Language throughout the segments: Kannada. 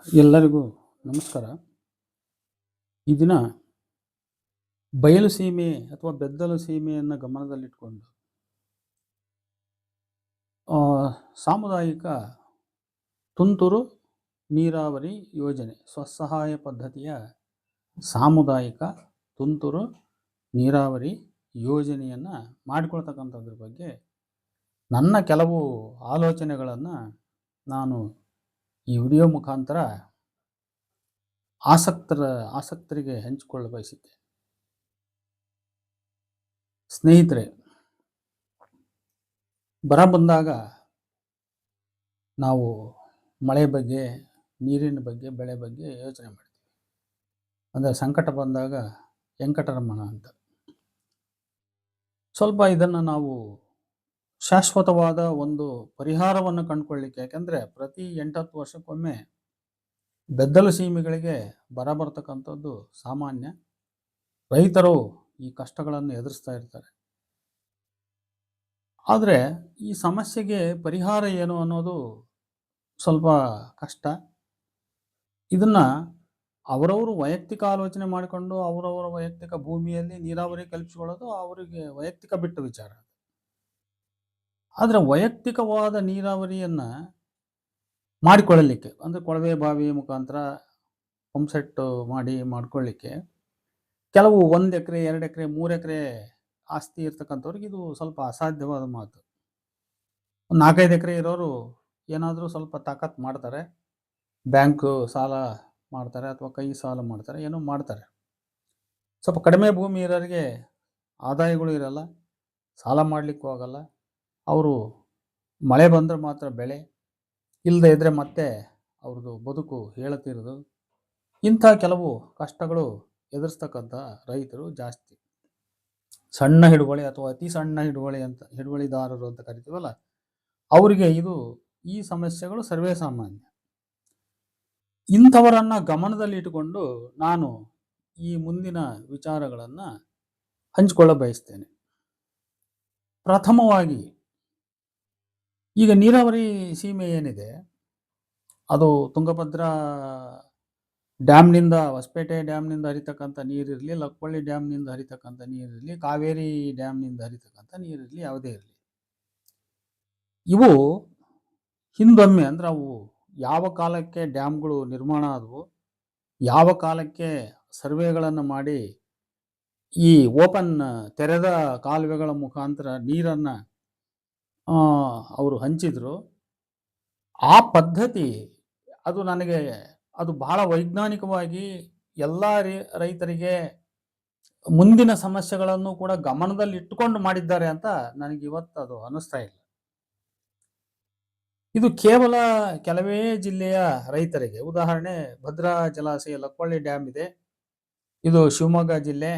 ಎಲ್ಲರಿಗೂ ನಮಸ್ಕಾರ. ಈ ದಿನ ಬಯಲು ಸೀಮೆ ಅಥವಾ ಬೆದ್ದಲು ಸೀಮೆಯನ್ನು ಗಮನದಲ್ಲಿಟ್ಕೊಂಡು ಸಾಮುದಾಯಿಕ ತುಂತುರು ನೀರಾವರಿ ಯೋಜನೆ, ಸ್ವಸಹಾಯ ಪದ್ಧತಿಯ ಸಾಮುದಾಯಿಕ ತುಂತುರು ನೀರಾವರಿ ಯೋಜನೆಯನ್ನು ಮಾಡಿಕೊಳ್ತಕ್ಕಂಥದ್ರ ಬಗ್ಗೆ ನನ್ನ ಕೆಲವು ಆಲೋಚನೆಗಳನ್ನು ನಾನು ಈ ವಿಡಿಯೋ ಮುಖಾಂತರ ಆಸಕ್ತರಿಗೆ ಹಂಚಿಕೊಳ್ಳ ಬಯಸಿದ್ದೆ. ಸ್ನೇಹಿತರೆ, ಬರ ಬಂದಾಗ ನಾವು ಮಳೆ ಬಗ್ಗೆ, ನೀರಿನ ಬಗ್ಗೆ, ಬೆಳೆ ಬಗ್ಗೆ ಯೋಚನೆ ಮಾಡ್ತೀವಿ. ಅಂದರೆ ಸಂಕಟ ಬಂದಾಗ ವೆಂಕಟರಮಣ ಅಂತ. ಸ್ವಲ್ಪ ಇದನ್ನು ನಾವು ಶಾಶ್ವತವಾದ ಒಂದು ಪರಿಹಾರವನ್ನು ಕಂಡುಕೊಳ್ಳಿಕ್ಕೆ, ಯಾಕೆಂದರೆ ಪ್ರತಿ 8-10 ವರ್ಷಕ್ಕೊಮ್ಮೆ ಬೆದ್ದಲು ಸೀಮೆಗಳಿಗೆ ಬರ ಬರ್ತಕ್ಕಂಥದ್ದು ಸಾಮಾನ್ಯ. ರೈತರು ಈ ಕಷ್ಟಗಳನ್ನು ಎದುರಿಸ್ತಾ ಇರ್ತಾರೆ. ಆದರೆ ಈ ಸಮಸ್ಯೆಗೆ ಪರಿಹಾರ ಏನು ಅನ್ನೋದು ಸ್ವಲ್ಪ ಕಷ್ಟ. ಇದನ್ನು ಅವರವರು ವೈಯಕ್ತಿಕ ಆಲೋಚನೆ ಮಾಡಿಕೊಂಡು ಅವರವರ ವೈಯಕ್ತಿಕ ಭೂಮಿಯಲ್ಲಿ ನೀರಾವರಿ ಕಲ್ಪಿಸಿಕೊಳ್ಳೋದು ಅವರಿಗೆ ವೈಯಕ್ತಿಕ ಬಿಟ್ಟ ವಿಚಾರ. ಆದರೆ ವೈಯಕ್ತಿಕವಾದ ನೀರಾವರಿಯನ್ನು ಮಾಡಿಕೊಳ್ಳಲಿಕ್ಕೆ, ಅಂದರೆ ಕೊಳವೆ ಬಾವಿ ಮುಖಾಂತರ ಪಂಪ್ಸೆಟ್ ಮಾಡ್ಕೊಳ್ಳಿಕ್ಕೆ ಕೆಲವು 1 ಎಕರೆ, 2 ಎಕರೆ, 3 ಎಕರೆ ಆಸ್ತಿ ಇರ್ತಕ್ಕಂಥವ್ರಿಗೆ ಇದು ಸ್ವಲ್ಪ ಅಸಾಧ್ಯವಾದ ಮಾತು. 4-5 ಎಕರೆ ಇರೋರು ಏನಾದರೂ ಸ್ವಲ್ಪ ತಾಕತ್ತು ಮಾಡ್ತಾರೆ, ಬ್ಯಾಂಕು ಸಾಲ ಮಾಡ್ತಾರೆ ಅಥವಾ ಕೈ ಸಾಲ ಮಾಡ್ತಾರೆ, ಏನೋ ಮಾಡ್ತಾರೆ. ಸ್ವಲ್ಪ ಕಡಿಮೆ ಭೂಮಿ ಇರೋರಿಗೆ ಆದಾಯಗಳು ಇರಲ್ಲ, ಸಾಲ ಮಾಡಲಿಕ್ಕೂ ಆಗಲ್ಲ. ಅವರು ಮಳೆ ಬಂದರೆ ಮಾತ್ರ ಬೆಳೆ, ಇಲ್ಲದೆ ಇದ್ದರೆ ಮತ್ತೆ ಅವ್ರದ್ದು ಬದುಕು ಹೇಳುತ್ತಿರೋದು. ಇಂಥ ಕೆಲವು ಕಷ್ಟಗಳು ಎದುರಿಸ್ತಕ್ಕಂಥ ರೈತರು ಜಾಸ್ತಿ. ಸಣ್ಣ ಹಿಡುವಳಿ ಅಥವಾ ಅತಿ ಸಣ್ಣ ಹಿಡುವಳಿದಾರರು ಅಂತ ಕರಿತೀವಲ್ಲ, ಅವರಿಗೆ ಈ ಸಮಸ್ಯೆಗಳು ಸರ್ವೇ ಸಾಮಾನ್ಯ. ಇಂಥವರನ್ನು ಗಮನದಲ್ಲಿ ಇಟ್ಟುಕೊಂಡು ನಾನು ಈ ಮುಂದಿನ ವಿಚಾರಗಳನ್ನು ಹಂಚಿಕೊಳ್ಳ ಬಯಸ್ತೇನೆ. ಪ್ರಥಮವಾಗಿ, ಈಗ ನೀರಾವರಿ ಸೀಮೆ ಏನಿದೆ ಅದು ತುಂಗಭದ್ರಾ ಡ್ಯಾಮ್ನಿಂದ, ಹೊಸಪೇಟೆ ಡ್ಯಾಮ್ನಿಂದ ಹರಿತಕ್ಕಂಥ ನೀರಿರಲಿ, ಲಕ್ಕವಳ್ಳಿ ಡ್ಯಾಮ್ನಿಂದ ಹರಿತಕ್ಕಂಥ ನೀರಿರಲಿ, ಕಾವೇರಿ ಡ್ಯಾಮ್ನಿಂದ ಹರಿತಕ್ಕಂಥ ನೀರಿರಲಿ, ಯಾವುದೇ ಇರಲಿ, ಇವು ಹಿಂದೊಮ್ಮೆ, ಅಂದರೆ ಅವು ಯಾವ ಕಾಲಕ್ಕೆ ಡ್ಯಾಮ್ಗಳು ನಿರ್ಮಾಣ ಆದವು, ಯಾವ ಕಾಲಕ್ಕೆ ಸರ್ವೆಗಳನ್ನು ಮಾಡಿ ಈ ಓಪನ್ ತೆರೆದ ಕಾಲುವೆಗಳ ಮುಖಾಂತರ ನೀರನ್ನು ಅವರು ಹಂಚಿದ್ರು, ಆ ಪದ್ಧತಿ ಅದು ಬಹಳ ವೈಜ್ಞಾನಿಕವಾಗಿ ಎಲ್ಲ ರೈತರಿಗೆ ಮುಂದಿನ ಸಮಸ್ಯೆಗಳನ್ನು ಕೂಡ ಗಮನದಲ್ಲಿ ಇಟ್ಟುಕೊಂಡು ಮಾಡಿದ್ದಾರೆ ಅಂತ ನನಗೆ ಇವತ್ತು ಅದು ಅನ್ನಿಸ್ತಾ ಇಲ್ಲ. ಇದು ಕೇವಲ ಕೆಲವೇ ಜಿಲ್ಲೆಯ ರೈತರಿಗೆ, ಉದಾಹರಣೆ ಭದ್ರಾ ಜಲಾಶಯ, ಲಕ್ಕವಳ್ಳಿ ಡ್ಯಾಮ್ ಇದೆ, ಇದು ಶಿವಮೊಗ್ಗ ಜಿಲ್ಲೆ,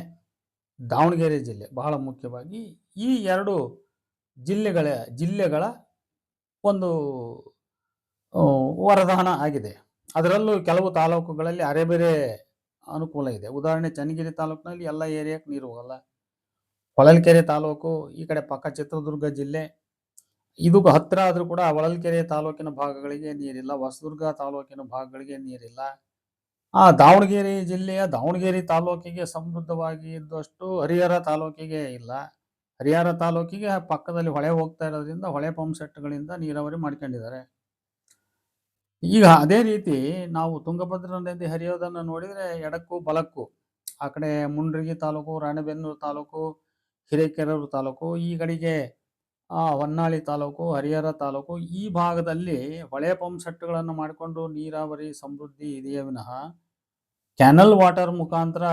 ದಾವಣಗೆರೆ ಜಿಲ್ಲೆ, ಬಹಳ ಮುಖ್ಯವಾಗಿ ಈ 2 ಜಿಲ್ಲೆಗಳ ಒಂದು ವರದಾನ ಆಗಿದೆ. ಅದರಲ್ಲೂ ಕೆಲವು ತಾಲೂಕುಗಳಲ್ಲಿ ಬೇರೆ ಅನುಕೂಲ ಇದೆ. ಉದಾಹರಣೆ ಚನ್ನಗಿರಿ ತಾಲೂಕಿನಲ್ಲಿ ಎಲ್ಲ ಏರಿಯಾಕ್ಕೆ ನೀರು ಹೋಗಲ್ಲ. ಹೊಳಲ್ಕೆರೆ ತಾಲೂಕು ಈ ಕಡೆ ಪಕ್ಕ ಚಿತ್ರದುರ್ಗ ಜಿಲ್ಲೆ, ಇದು ಹತ್ತಿರ ಆದರೂ ಕೂಡ ಹೊಳಲ್ಕೆರೆ ತಾಲೂಕಿನ ಭಾಗಗಳಿಗೆ ನೀರಿಲ್ಲ, ಹೊಸದುರ್ಗ ತಾಲೂಕಿನ ಭಾಗಗಳಿಗೆ ನೀರಿಲ್ಲ. ದಾವಣಗೆರೆ ಜಿಲ್ಲೆಯ ದಾವಣಗೆರೆ ತಾಲೂಕಿಗೆ ಸಮೃದ್ಧವಾಗಿ ಇದ್ದಷ್ಟು ಹರಿಹರ ತಾಲೂಕಿಗೆ ಇಲ್ಲ. ಹರಿಹರ ತಾಲೂಕಿಗೆ ಪಕ್ಕದಲ್ಲಿ ಹೊಳೆ ಹೋಗ್ತಾ ಇರೋದ್ರಿಂದ ಹೊಳೆ ಪಂಪ್ ಸೆಟ್ಗಳಿಂದ ನೀರಾವರಿ ಮಾಡ್ಕೊಂಡಿದ್ದಾರೆ. ಈಗ ಅದೇ ರೀತಿ ನಾವು ತುಂಗಭದ್ರಾ ನದಿ ಹರಿಯೋದನ್ನು ನೋಡಿದರೆ ಎಡಕ್ಕೂ ಬಲಕ್ಕೂ, ಆ ಕಡೆ ಮುಂಡ್ರಿಗಿ ತಾಲೂಕು, ರಾಣೆಬೆನ್ನೂರು ತಾಲೂಕು, ಹಿರೇಕೆರೂರು ತಾಲೂಕು, ಈ ಕಡೆಗೆ ಹೊನ್ನಾಳಿ ತಾಲೂಕು, ಹರಿಹರ ತಾಲೂಕು, ಈ ಭಾಗದಲ್ಲಿ ಹೊಳೆ ಪಂಪ್ ಸೆಟ್ಗಳನ್ನು ಮಾಡಿಕೊಂಡು ನೀರಾವರಿ ಸಮೃದ್ಧಿ ಇದೆಯೇ ವಿನಃ ಕ್ಯಾನಲ್ ವಾಟರ್ ಮುಖಾಂತರ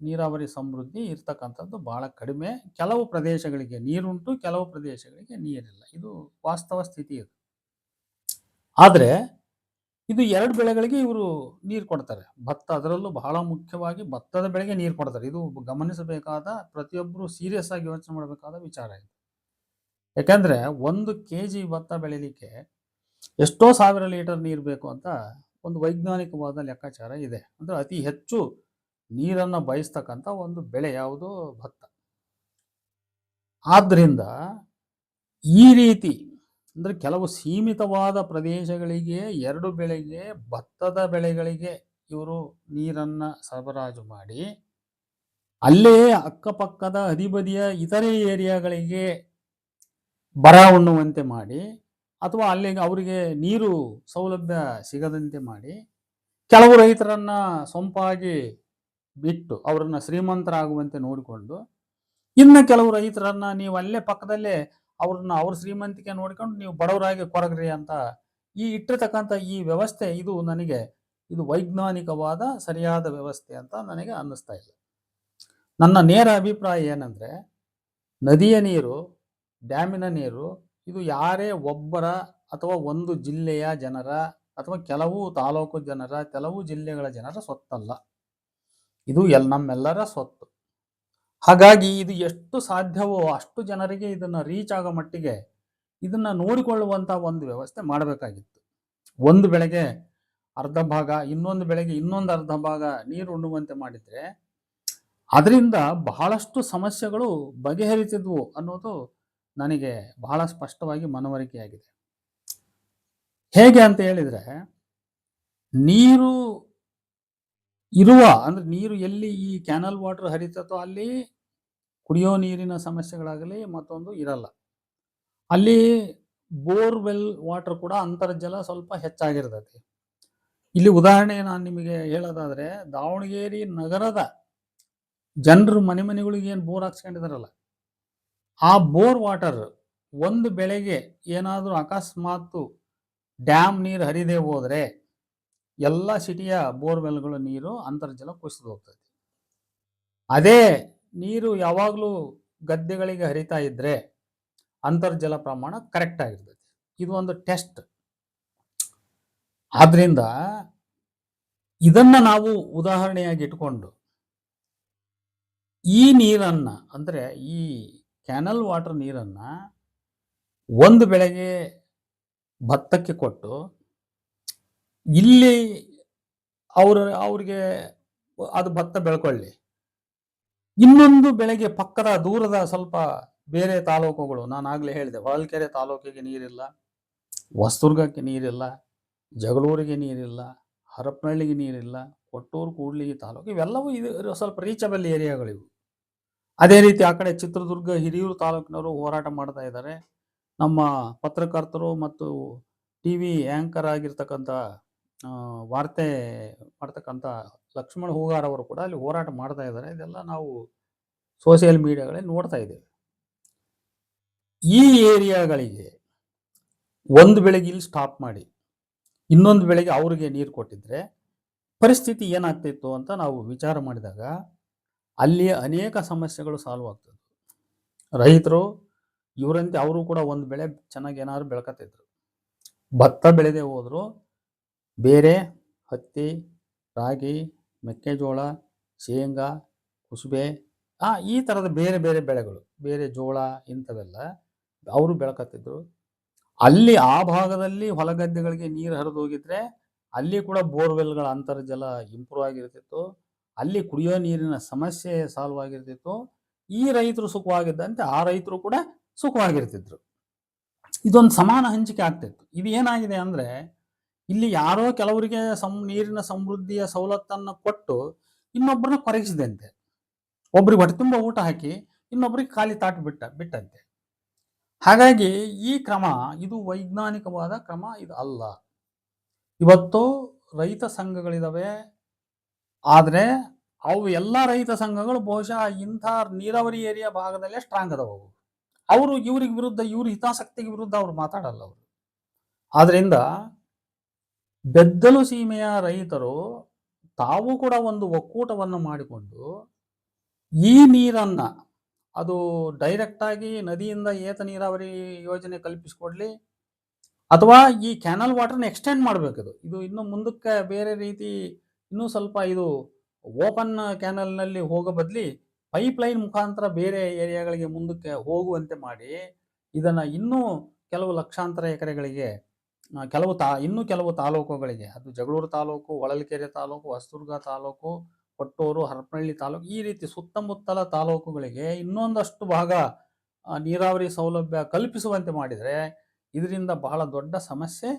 ನೀರಾವರಿ ಸಮೃದ್ಧಿ ಇರ್ತಕ್ಕಂಥದ್ದು ಬಹಳ ಕಡಿಮೆ. ಕೆಲವು ಪ್ರದೇಶಗಳಿಗೆ ನೀರುಂಟು, ಕೆಲವು ಪ್ರದೇಶಗಳಿಗೆ ನೀರಿಲ್ಲ. ಇದು ವಾಸ್ತವ ಸ್ಥಿತಿ. ಇದು ಆದರೆ ಇದು 2 ಬೆಳೆಗಳಿಗೆ ಇವರು ನೀರು ಕೊಡ್ತಾರೆ. ಭತ್ತ ಅದರಲ್ಲೂ ಬಹಳ ಮುಖ್ಯವಾಗಿ ಭತ್ತದ ಬೆಳೆಗೆ ನೀರು ಕೊಡ್ತಾರೆ. ಇದು ಗಮನಿಸಬೇಕಾದ, ಪ್ರತಿಯೊಬ್ಬರು ಸೀರಿಯಸ್ ಆಗಿ ಯೋಚನೆ ಮಾಡಬೇಕಾದ ವಿಚಾರ ಇದು. ಯಾಕೆಂದರೆ 1 kg ಭತ್ತ ಬೆಳೀಲಿಕ್ಕೆ ಎಷ್ಟೋ ಸಾವಿರ ಲೀಟರ್ ನೀರು ಬೇಕು ಅಂತ ಒಂದು ವೈಜ್ಞಾನಿಕವಾದ ಲೆಕ್ಕಾಚಾರ ಇದೆ. ಅಂದರೆ ಅತಿ ಹೆಚ್ಚು ನೀರನ್ನು ಬಯಸ್ತಕ್ಕಂಥ ಒಂದು ಬೆಳೆ ಯಾವುದು? ಭತ್ತ. ಆದ್ದರಿಂದ ಈ ರೀತಿ ಅಂದರೆ ಕೆಲವು ಸೀಮಿತವಾದ ಪ್ರದೇಶಗಳಿಗೆ 2 ಬೆಳೆಗೆ ಭತ್ತದ ಬೆಳೆಗಳಿಗೆ ಇವರು ನೀರನ್ನು ಸರಬರಾಜು ಮಾಡಿ ಅಲ್ಲೇ ಅಕ್ಕಪಕ್ಕದ ಹದಿಬದಿಯ ಇತರೆ ಏರಿಯಾಗಳಿಗೆ ಬರ ಉಣ್ಣುವಂತೆ ಮಾಡಿ ಅಥವಾ ಅಲ್ಲಿಗೆ ಅವರಿಗೆ ನೀರು ಸೌಲಭ್ಯ ಸಿಗದಂತೆ ಮಾಡಿ ಕೆಲವು ರೈತರನ್ನ ಸೊಂಪಾಗಿ ಬಿಟ್ಟು ಅವರನ್ನ ಶ್ರೀಮಂತರಾಗುವಂತೆ ನೋಡಿಕೊಂಡು ಇನ್ನು ಕೆಲವು ರೈತರನ್ನ ನೀವು ಅಲ್ಲೇ ಪಕ್ಕದಲ್ಲೇ ಅವ್ರ ಶ್ರೀಮಂತಿಕೆ ನೋಡಿಕೊಂಡು ನೀವು ಬಡವರಾಗಿ ಕೊರಗ್ರಿ ಅಂತ ಇಟ್ಟಿರ್ತಕ್ಕಂಥ ಈ ವ್ಯವಸ್ಥೆ ಇದು ವೈಜ್ಞಾನಿಕವಾದ ಸರಿಯಾದ ವ್ಯವಸ್ಥೆ ಅಂತ ನನಗೆ ಅನ್ನಿಸ್ತಾ ಇಲ್ಲ. ನನ್ನ ನೇರ ಅಭಿಪ್ರಾಯ ಏನಂದ್ರೆ ನದಿಯ ನೀರು, ಡ್ಯಾಮಿನ ನೀರು ಇದು ಯಾರೇ ಒಬ್ಬರ ಅಥವಾ ಒಂದು ಜಿಲ್ಲೆಯ ಜನರ ಅಥವಾ ಕೆಲವು ತಾಲೂಕು ಜನರ, ಕೆಲವು ಜಿಲ್ಲೆಗಳ ಜನರ ಸೊತ್ತಲ್ಲ. ಇದು ನಮ್ಮೆಲ್ಲರ ಸ್ವತ್ತು. ಹಾಗಾಗಿ ಇದು ಎಷ್ಟು ಸಾಧ್ಯವೋ ಅಷ್ಟು ಜನರಿಗೆ ಇದನ್ನ ರೀಚ್ ಆಗೋ ಮಟ್ಟಿಗೆ ಇದನ್ನ ನೋಡಿಕೊಳ್ಳುವಂತ ಒಂದು ವ್ಯವಸ್ಥೆ ಮಾಡಬೇಕಾಗಿತ್ತು. ಒಂದು ಬೆಳೆಗೆ ಅರ್ಧ ಭಾಗ, ಇನ್ನೊಂದು ಬೆಳೆಗೆ ಇನ್ನೊಂದು ಅರ್ಧ ಭಾಗ ನೀರು ಉಣ್ಣುವಂತೆ ಮಾಡಿದ್ರೆ ಅದರಿಂದ ಬಹಳಷ್ಟು ಸಮಸ್ಯೆಗಳು ಬಗೆಹರಿತಿದ್ವು ಅನ್ನೋದು ನನಗೆ ಬಹಳ ಸ್ಪಷ್ಟವಾಗಿ ಮನವರಿಕೆಯಾಗಿದೆ. ಹೇಗೆ ಅಂತ ಹೇಳಿದ್ರೆ, ನೀರು ಅಂದ್ರೆ ನೀರು ಎಲ್ಲಿ ಈ ಕ್ಯಾನಲ್ ವಾಟರ್ ಹರಿತತೋ ಅಲ್ಲಿ ಕುಡಿಯೋ ನೀರಿನ ಸಮಸ್ಯೆಗಳಾಗಲಿ ಮತ್ತೊಂದು ಇರಲ್ಲ. ಅಲ್ಲಿ ಬೋರ್ವೆಲ್ ವಾಟರ್ ಕೂಡ ಅಂತರ್ಜಲ ಸ್ವಲ್ಪ ಹೆಚ್ಚಾಗಿರ್ತದೆ. ಇಲ್ಲಿ ಉದಾಹರಣೆ ನಾನು ನಿಮಗೆ ಹೇಳೋದಾದ್ರೆ, ದಾವಣಗೆರೆ ನಗರದ ಜನರು ಮನೆಗಳಿಗೆ ಏನು ಬೋರ್ ಹಾಕ್ಸ್ಕೊಂಡಿದಾರಲ್ಲ, ಆ ಬೋರ್ ವಾಟರ್ ಒಂದು ಬೆಳೆಗೆ ಏನಾದರೂ ಅಕಸ್ಮಾತ್ ಡ್ಯಾಮ್ ನೀರು ಹರಿದೇ ಹೋದ್ರೆ ಎಲ್ಲ ಸಿಟಿಯ ಬೋರ್ವೆಲ್ಗಳ ನೀರು ಅಂತರ್ಜಲ ಕುಸಿದು ಹೋಗ್ತದೆ. ಅದೇ ನೀರು ಯಾವಾಗಲೂ ಗದ್ದೆಗಳಿಗೆ ಹರಿತಾ ಇದ್ರೆ ಅಂತರ್ಜಲ ಪ್ರಮಾಣ ಕರೆಕ್ಟ್ ಆಗಿರ್ತದೆ. ಇದು ಒಂದು ಟೆಸ್ಟ್. ಆದ್ರಿಂದ ಇದನ್ನ ನಾವು ಉದಾಹರಣೆಯಾಗಿ ಇಟ್ಕೊಂಡು ಈ ನೀರನ್ನ, ಅಂದ್ರೆ ಈ ಕ್ಯಾನಲ್ ವಾಟರ್ ನೀರನ್ನ ಒಂದು ಬೆಳೆಗೆ ಭತ್ತಕ್ಕೆ ಕೊಟ್ಟು ಇಲ್ಲಿ ಅವ್ರಿಗೆ ಅದು ಭತ್ತ ಬೆಳ್ಕೊಳ್ಳಿ, ಇನ್ನೊಂದು ಬೆಳೆಗೆ ಪಕ್ಕದ ದೂರದ ಸ್ವಲ್ಪ ಬೇರೆ ತಾಲೂಕುಗಳು, ನಾನು ಆಗ್ಲೇ ಹೇಳಿದೆ ಹೊಳಲ್ಕೆರೆ ತಾಲೂಕಿಗೆ ನೀರಿಲ್ಲ, ಹೊಸದುರ್ಗಕ್ಕೆ ನೀರಿಲ್ಲ, ಜಗಳೂರಿಗೆ ನೀರಿಲ್ಲ, ಹರಪನಹಳ್ಳಿಗೆ ನೀರಿಲ್ಲ, ಕೊಟ್ಟೂರು ಕೂಡ್ಲಿಗಿ ತಾಲೂಕು ಇವೆಲ್ಲವೂ ಇದು ಸ್ವಲ್ಪ ರೀಚಬಲ್ ಏರಿಯಾಗಳಿವು. ಅದೇ ರೀತಿ ಆ ಕಡೆ ಚಿತ್ರದುರ್ಗ ಹಿರಿಯೂರು ತಾಲೂಕಿನವರು ಹೋರಾಟ ಮಾಡ್ತಾ ಇದ್ದಾರೆ. ನಮ್ಮ ಪತ್ರಕರ್ತರು ಮತ್ತು ಟಿವಿ ಆ್ಯಂಕರ್ ಆಗಿರ್ತಕ್ಕಂಥ ವಾರ್ತೆ ಮಾಡ್ತಕ್ಕಂಥ ಲಕ್ಷ್ಮಣ ಹೂಗಾರ್ ಅವರು ಕೂಡ ಅಲ್ಲಿ ಹೋರಾಟ ಮಾಡ್ತಾ ಇದ್ದಾರೆ. ಇದೆಲ್ಲ ನಾವು ಸೋಷಿಯಲ್ ಮೀಡಿಯಾಗಳಲ್ಲಿ ನೋಡ್ತಾ ಇದ್ದೇವೆ. ಈ ಏರಿಯಾಗಳಿಗೆ ಒಂದು ಬೆಳೆಗೆ ಇಲ್ಲಿ ಸ್ಟಾಪ್ ಮಾಡಿ ಇನ್ನೊಂದು ಬೆಳೆಗೆ ಅವರಿಗೆ ನೀರು ಕೊಟ್ಟಿದ್ರೆ ಪರಿಸ್ಥಿತಿ ಏನಾಗ್ತಿತ್ತು ಅಂತ ನಾವು ವಿಚಾರ ಮಾಡಿದಾಗ ಅಲ್ಲಿ ಅನೇಕ ಸಮಸ್ಯೆಗಳು ಸಾಲ್ವ್ ಆಗ್ತದೆ. ರೈತರು ಇವರಂತೆ ಅವರು ಕೂಡ ಒಂದು ಬೆಳೆ ಚೆನ್ನಾಗಿ ಏನಾದ್ರು ಬೆಳ್ಕತ್ತಿದ್ರು. ಭತ್ತ ಬೆಳೆದೇ ಹೋದ್ರು ಬೇರೆ ಹತ್ತಿ, ರಾಗಿ, ಮೆಕ್ಕೆಜೋಳ, ಶೇಂಗಾ, ಕುಸುಬೆ ಈ ಥರದ ಬೇರೆ ಬೇರೆ ಬೆಳೆಗಳು, ಬೇರೆ ಜೋಳ ಇಂಥವೆಲ್ಲ ಅವರು ಬೆಳ್ಕತ್ತಿದ್ರು. ಅಲ್ಲಿ ಆ ಭಾಗದಲ್ಲಿ ಹೊಲಗದ್ದೆಗಳಿಗೆ ನೀರು ಹರಿದು ಹೋಗಿದ್ರೆ ಅಲ್ಲಿ ಕೂಡ ಬೋರ್ವೆಲ್ಗಳ ಅಂತರ್ಜಲ ಇಂಪ್ರೂವ್ ಆಗಿರ್ತಿತ್ತು, ಅಲ್ಲಿ ಕುಡಿಯೋ ನೀರಿನ ಸಮಸ್ಯೆ ಸಾಲ್ವ್ ಆಗಿರ್ತಿತ್ತು. ಈ ರೈತರು ಸುಖವಾಗಿದ್ದಂತೆ ಆ ರೈತರು ಕೂಡ ಸುಖವಾಗಿರ್ತಿದ್ರು. ಇದೊಂದು ಸಮಾನ ಹಂಚಿಕೆ ಆಗ್ತಿತ್ತು. ಇದು ಏನಾಗಿದೆ ಅಂದ್ರೆ ಇಲ್ಲಿ ಯಾರೋ ಕೆಲವರಿಗೆ ನೀರಿನ ಸಮೃದ್ಧಿಯ ಸವಲತ್ತನ್ನು ಕೊಟ್ಟು ಇನ್ನೊಬ್ಬರನ್ನ ಕೊರಗಿಸಿದಂತೆ, ಒಬ್ರಿಗೆ ಹೊಟ್ಟೆ ತುಂಬ ಊಟ ಹಾಕಿ ಇನ್ನೊಬ್ರಿಗೆ ಖಾಲಿ ತಾಟು ಬಿಟ್ಟಂತೆ. ಹಾಗಾಗಿ ಈ ಕ್ರಮ ಇದು ವೈಜ್ಞಾನಿಕವಾದ ಕ್ರಮ ಇದು ಅಲ್ಲ. ಇವತ್ತು ರೈತ ಸಂಘಗಳಿದಾವೆ, ಆದರೆ ಅವು ಎಲ್ಲ ರೈತ ಸಂಘಗಳು ಬಹುಶಃ ಇಂಥ ನೀರಾವರಿ ಏರಿಯಾ ಭಾಗದಲ್ಲೇ ಸ್ಟ್ರಾಂಗ್ ಅದಾವ. ಅವರು ಇವ್ರಿಗೆ ವಿರುದ್ಧ, ಇವ್ರ ಹಿತಾಸಕ್ತಿಗೆ ವಿರುದ್ಧ ಅವ್ರು ಮಾತಾಡಲ್ಲ ಅವರು. ಆದ್ರಿಂದ ಬೆದ್ದಲು ಸೀಮೆಯ ರೈತರು ತಾವು ಕೂಡ ಒಂದು ಒಕ್ಕೂಟವನ್ನು ಮಾಡಿಕೊಂಡು ಈ ನೀರನ್ನ ಅದು ಡೈರೆಕ್ಟ್ ಆಗಿ ನದಿಯಿಂದ ಏತ ನೀರಾವರಿ ಯೋಜನೆ ಕಲ್ಪಿಸಿಕೊಡ್ಲಿ ಅಥವಾ ಈ ಕ್ಯಾನಲ್ ವಾಟರ್ನ ಎಕ್ಸ್ಟೆಂಡ್ ಮಾಡಬೇಕದು. ಇದು ಇನ್ನು ಮುಂದಕ್ಕೆ ಬೇರೆ ರೀತಿ ಇನ್ನೂ ಸ್ವಲ್ಪ ಇದು ಓಪನ್ ಕ್ಯಾನಲ್ನಲ್ಲಿ ಹೋಗೋ ಬದಲಿ ಪೈಪ್ಲೈನ್ ಮುಖಾಂತರ ಬೇರೆ ಏರಿಯಾಗಳಿಗೆ ಮುಂದಕ್ಕೆ ಹೋಗುವಂತೆ ಮಾಡಿ ಇದನ್ನು ಇನ್ನೂ ಕೆಲವು ಲಕ್ಷಾಂತರ ಎಕರೆಗಳಿಗೆ ಇನ್ನೂ ಕೆಲವು ತಾಲೂಕುಗಳಿಗೆ, ಅದು ಜಗಳೂರು ತಾಲೂಕು, ಹೊಳಲ್ಕೆರೆ ತಾಲೂಕು, ಹೊಸದುರ್ಗ ತಾಲೂಕು, ಕೊಟ್ಟೂರು, ಹರಪನಹಳ್ಳಿ ತಾಲೂಕು, ಈ ರೀತಿ ಸುತ್ತಮುತ್ತಲ ತಾಲೂಕುಗಳಿಗೆ ಇನ್ನೊಂದಷ್ಟು ಭಾಗ ನೀರಾವರಿ ಸೌಲಭ್ಯ ಕಲ್ಪಿಸುವಂತೆ ಮಾಡಿದರೆ ಇದರಿಂದ ಬಹಳ ದೊಡ್ಡ ಸಮಸ್ಯೆ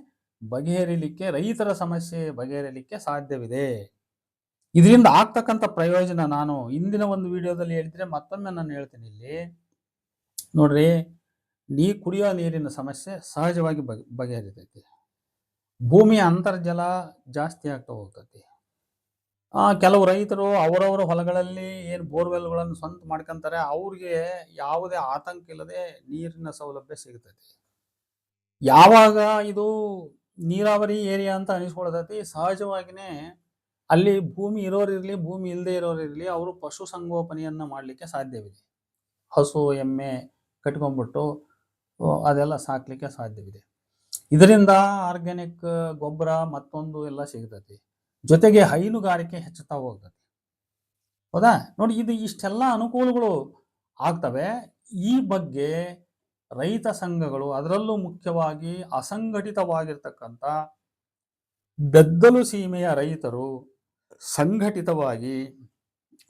ಬಗೆಹರಿಲಿಕ್ಕೆ, ರೈತರ ಸಮಸ್ಯೆ ಬಗೆಹರಿಲಿಕ್ಕೆ ಸಾಧ್ಯವಿದೆ. ಇದರಿಂದ ಆಗ್ತಕ್ಕಂಥ ಪ್ರಯೋಜನ ನಾನು ಇಂದಿನ ಒಂದು ವಿಡಿಯೋದಲ್ಲಿ ಹೇಳಿದ್ರೆ ಮತ್ತೊಮ್ಮೆ ನಾನು ಹೇಳ್ತೀನಿ ಇಲ್ಲಿ ನೋಡ್ರಿ, ಕುಡಿಯೋ ನೀರಿನ ಸಮಸ್ಯೆ ಸಹಜವಾಗಿ ಬಗೆಹರಿತೈತಿ. ಭೂಮಿಯ ಅಂತರ್ಜಲ ಜಾಸ್ತಿ ಆಗ್ತಾ ಹೋಗ್ತೈತಿ. ಕೆಲವು ರೈತರು ಅವರವರ ಹೊಲಗಳಲ್ಲಿ ಏನು ಬೋರ್ವೆಲ್ಗಳನ್ನು ಸ್ವಂತ ಮಾಡ್ಕೊಂತಾರೆ, ಅವ್ರಿಗೆ ಯಾವುದೇ ಆತಂಕ ಇಲ್ಲದೆ ನೀರಿನ ಸೌಲಭ್ಯ ಸಿಗ್ತೈತಿ. ಯಾವಾಗ ಇದು ನೀರಾವರಿ ಏರಿಯಾ ಅಂತ ಅನಿಸ್ಕೊಳ್ತೈತಿ, ಸಹಜವಾಗಿನೇ ಅಲ್ಲಿ ಭೂಮಿ ಇರೋರಿರ್ಲಿ ಭೂಮಿ ಇಲ್ಲದೆ ಇರೋರಿರ್ಲಿ ಅವರು ಪಶು ಸಂಗೋಪನೆಯನ್ನ ಮಾಡಲಿಕ್ಕೆ ಸಾಧ್ಯವಿದೆ. ಹಸು ಎಮ್ಮೆ ಕಟ್ಕೊಂಡ್ಬಿಟ್ಟು ಅದೆಲ್ಲ ಸಾಕ್ಲಿಕ್ಕೆ ಸಾಧ್ಯವಿದೆ. ಇದರಿಂದ ಆರ್ಗ್ಯಾನಿಕ್ ಗೊಬ್ಬರ ಮತ್ತೊಂದು ಎಲ್ಲ ಸಿಗ್ತೈತಿ. ಜೊತೆಗೆ ಹೈನುಗಾರಿಕೆ ಹೆಚ್ಚುತ್ತಾ ಹೋಗ್ತದೆ. ಹೌದಾ? ನೋಡಿ, ಇದು ಇಷ್ಟೆಲ್ಲ ಅನುಕೂಲಗಳು ಆಗ್ತವೆ. ಈ ಬಗ್ಗೆ ರೈತ ಸಂಘಗಳು, ಅದರಲ್ಲೂ ಮುಖ್ಯವಾಗಿ ಅಸಂಘಟಿತವಾಗಿರ್ತಕ್ಕಂಥ ಬೆದ್ದಲು ಸೀಮೆಯ ರೈತರು ಸಂಘಟಿತವಾಗಿ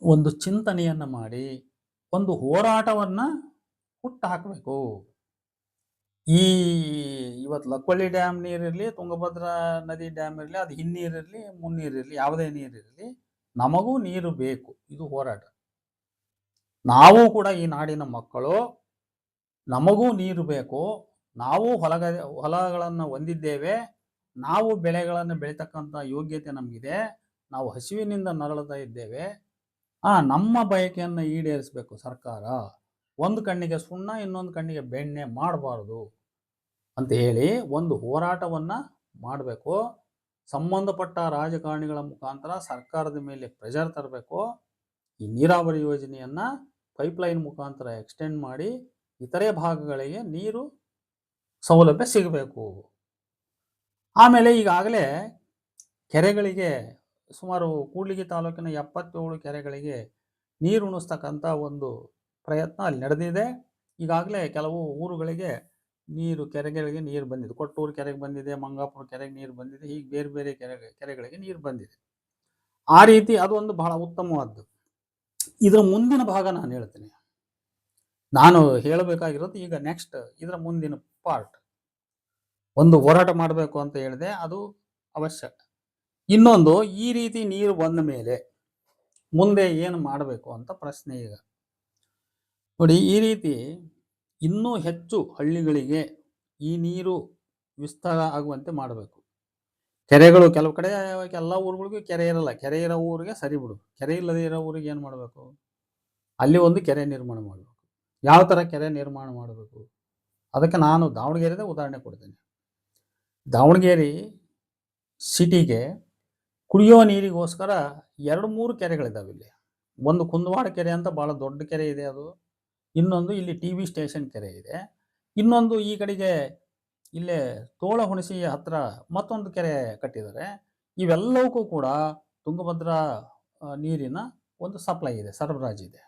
ಒಂದು ಚಿಂತನೆಯನ್ನ ಮಾಡಿ ಒಂದು ಹೋರಾಟವನ್ನ ಹುಟ್ಟು ಹಾಕಬೇಕು. ಇವತ್ತು ಲಕ್ವಳ್ಳಿ ಡ್ಯಾಮ್ ನೀರಿರಲಿ, ತುಂಗಭದ್ರಾ ನದಿ ಡ್ಯಾಮ್ ಇರಲಿ, ಅದು ಹಿನ್ನೀರಿರಲಿ ಮುನ್ನೀರಿರಲಿ, ಯಾವುದೇ ನೀರಿರಲಿ, ನಮಗೂ ನೀರು ಬೇಕು. ಇದು ಹೋರಾಟ. ನಾವು ಕೂಡ ಈ ನಾಡಿನ ಮಕ್ಕಳು, ನಮಗೂ ನೀರು ಬೇಕು. ನಾವು ಹೊಲಗಳನ್ನು ಹೊಂದಿದ್ದೇವೆ. ನಾವು ಬೆಳೆಗಳನ್ನು ಬೆಳೀತಕ್ಕಂಥ ಯೋಗ್ಯತೆ ನಮಗಿದೆ. ನಾವು ಹಸಿವಿನಿಂದ ನರಳುತ್ತಾ ಇದ್ದೇವೆ. ನಮ್ಮ ಬಯಕೆಯನ್ನು ಈಡೇರಿಸಬೇಕು ಸರ್ಕಾರ. ಒಂದು ಕಣ್ಣಿಗೆ ಸುಣ್ಣ, ಇನ್ನೊಂದು ಕಣ್ಣಿಗೆ ಬೆಣ್ಣೆ ಮಾಡಬಾರ್ದು ಅಂತ ಹೇಳಿ ಒಂದು ಹೋರಾಟವನ್ನ ಮಾಡಬೇಕು. ಸಂಬಂಧಪಟ್ಟ ರಾಜಕಾರಣಿಗಳ ಮುಖಾಂತರ ಸರ್ಕಾರದ ಮೇಲೆ ಪ್ರೆಷರ್ ತರಬೇಕು. ಈ ನೀರಾವರಿ ಯೋಜನೆಯನ್ನ ಪೈಪ್ಲೈನ್ ಮುಖಾಂತರ ಎಕ್ಸ್ಟೆಂಡ್ ಮಾಡಿ ಇತರೆ ಭಾಗಗಳಿಗೆ ನೀರು ಸೌಲಭ್ಯ ಸಿಗಬೇಕು. ಆಮೇಲೆ ಈಗಾಗಲೇ ಕೆರೆಗಳಿಗೆ ಸುಮಾರು ಕೂಡ್ಲಿಗಿ ತಾಲೂಕಿನ 77 ಕೆರೆಗಳಿಗೆ ನೀರು ಉಣಿಸ್ತಕ್ಕಂಥ ಒಂದು ಪ್ರಯತ್ನ ಅಲ್ಲಿ ನಡೆದಿದೆ. ಈಗಾಗಲೇ ಕೆಲವು ಊರುಗಳಿಗೆ ಕೆರೆಗಳಿಗೆ ನೀರು ಬಂದಿದೆ. ಕೊಟ್ಟೂರು ಕೆರೆಗೆ ಬಂದಿದೆ, ಮಂಗಾಪುರ ಕೆರೆಗೆ ನೀರು ಬಂದಿದೆ, ಹೀಗೆ ಬೇರೆ ಬೇರೆ ಕೆರೆಗಳಿಗೆ ನೀರು ಬಂದಿದೆ. ಆ ರೀತಿ ಅದು ಒಂದು ಬಹಳ ಉತ್ತಮವಾದ್ದು. ಇದರ ಮುಂದಿನ ಭಾಗ ನಾನು ಹೇಳ್ತೀನಿ. ನಾನು ಹೇಳಬೇಕಾಗಿರೋದು ಈಗ ನೆಕ್ಸ್ಟ್ ಇದರ ಮುಂದಿನ ಪಾರ್ಟ್. ಒಂದು ಹೋರಾಟ ಮಾಡಬೇಕು ಅಂತ ಹೇಳಿದೆ, ಅದು ಅವಶ್ಯಕ. ಇನ್ನೊಂದು, ಈ ರೀತಿ ನೀರು ಬಂದ ಮೇಲೆ ಮುಂದೆ ಏನು ಮಾಡಬೇಕು ಅಂತ ಪ್ರಶ್ನೆ. ಈಗ ನೋಡಿ, ಈ ರೀತಿ ಇನ್ನೂ ಹೆಚ್ಚು ಹಳ್ಳಿಗಳಿಗೆ ಈ ನೀರು ವಿಸ್ತಾರ ಆಗುವಂತೆ ಮಾಡಬೇಕು. ಕೆರೆಗಳು ಕೆಲವು ಕಡೆ, ಎಲ್ಲ ಊರುಗಳಿಗೂ ಕೆರೆ ಇರಲ್ಲ. ಕೆರೆ ಇರೋ ಊರಿಗೆ ಸರಿ ಬಿಡು. ಕೆರೆ ಇಲ್ಲದೆ ಇರೋ ಊರಿಗೆ ಏನು ಮಾಡಬೇಕು? ಅಲ್ಲಿ ಒಂದು ಕೆರೆ ನಿರ್ಮಾಣ ಮಾಡಬೇಕು. ಯಾವ ಥರ ಕೆರೆ ನಿರ್ಮಾಣ ಮಾಡಬೇಕು? ಅದಕ್ಕೆ ನಾನು ದಾವಣಗೆರೆದ ಉದಾಹರಣೆ ಕೊಡ್ತೇನೆ. ದಾವಣಗೆರೆ ಸಿಟಿಗೆ ಕುಡಿಯೋ ನೀರಿಗೋಸ್ಕರ 2-3 ಕೆರೆಗಳಿದ್ದಾವೆ ಇಲ್ಲಿ. ಒಂದು ಕುಂದವಾಡ ಕೆರೆ ಅಂತ ಭಾಳ ದೊಡ್ಡ ಕೆರೆ ಇದೆ ಅದು. ಇನ್ನೊಂದು ಇಲ್ಲಿ TV ಸ್ಟೇಷನ್ ಕೆರೆ ಇದೆ. ಇನ್ನೊಂದು ಈ ಕಡೆಗೆ ಇಲ್ಲೇ ತೋಳಹುಣಸಿ ಹತ್ರ ಮತ್ತೊಂದು ಕೆರೆ ಕಟ್ಟಿದ್ದಾರೆ. ಇವೆಲ್ಲವಕ್ಕೂ ಕೂಡ ತುಂಗಭದ್ರಾ ನೀರಿನ ಒಂದು ಸಪ್ಲೈ ಇದೆ, ಸರಬರಾಜಿದೆ.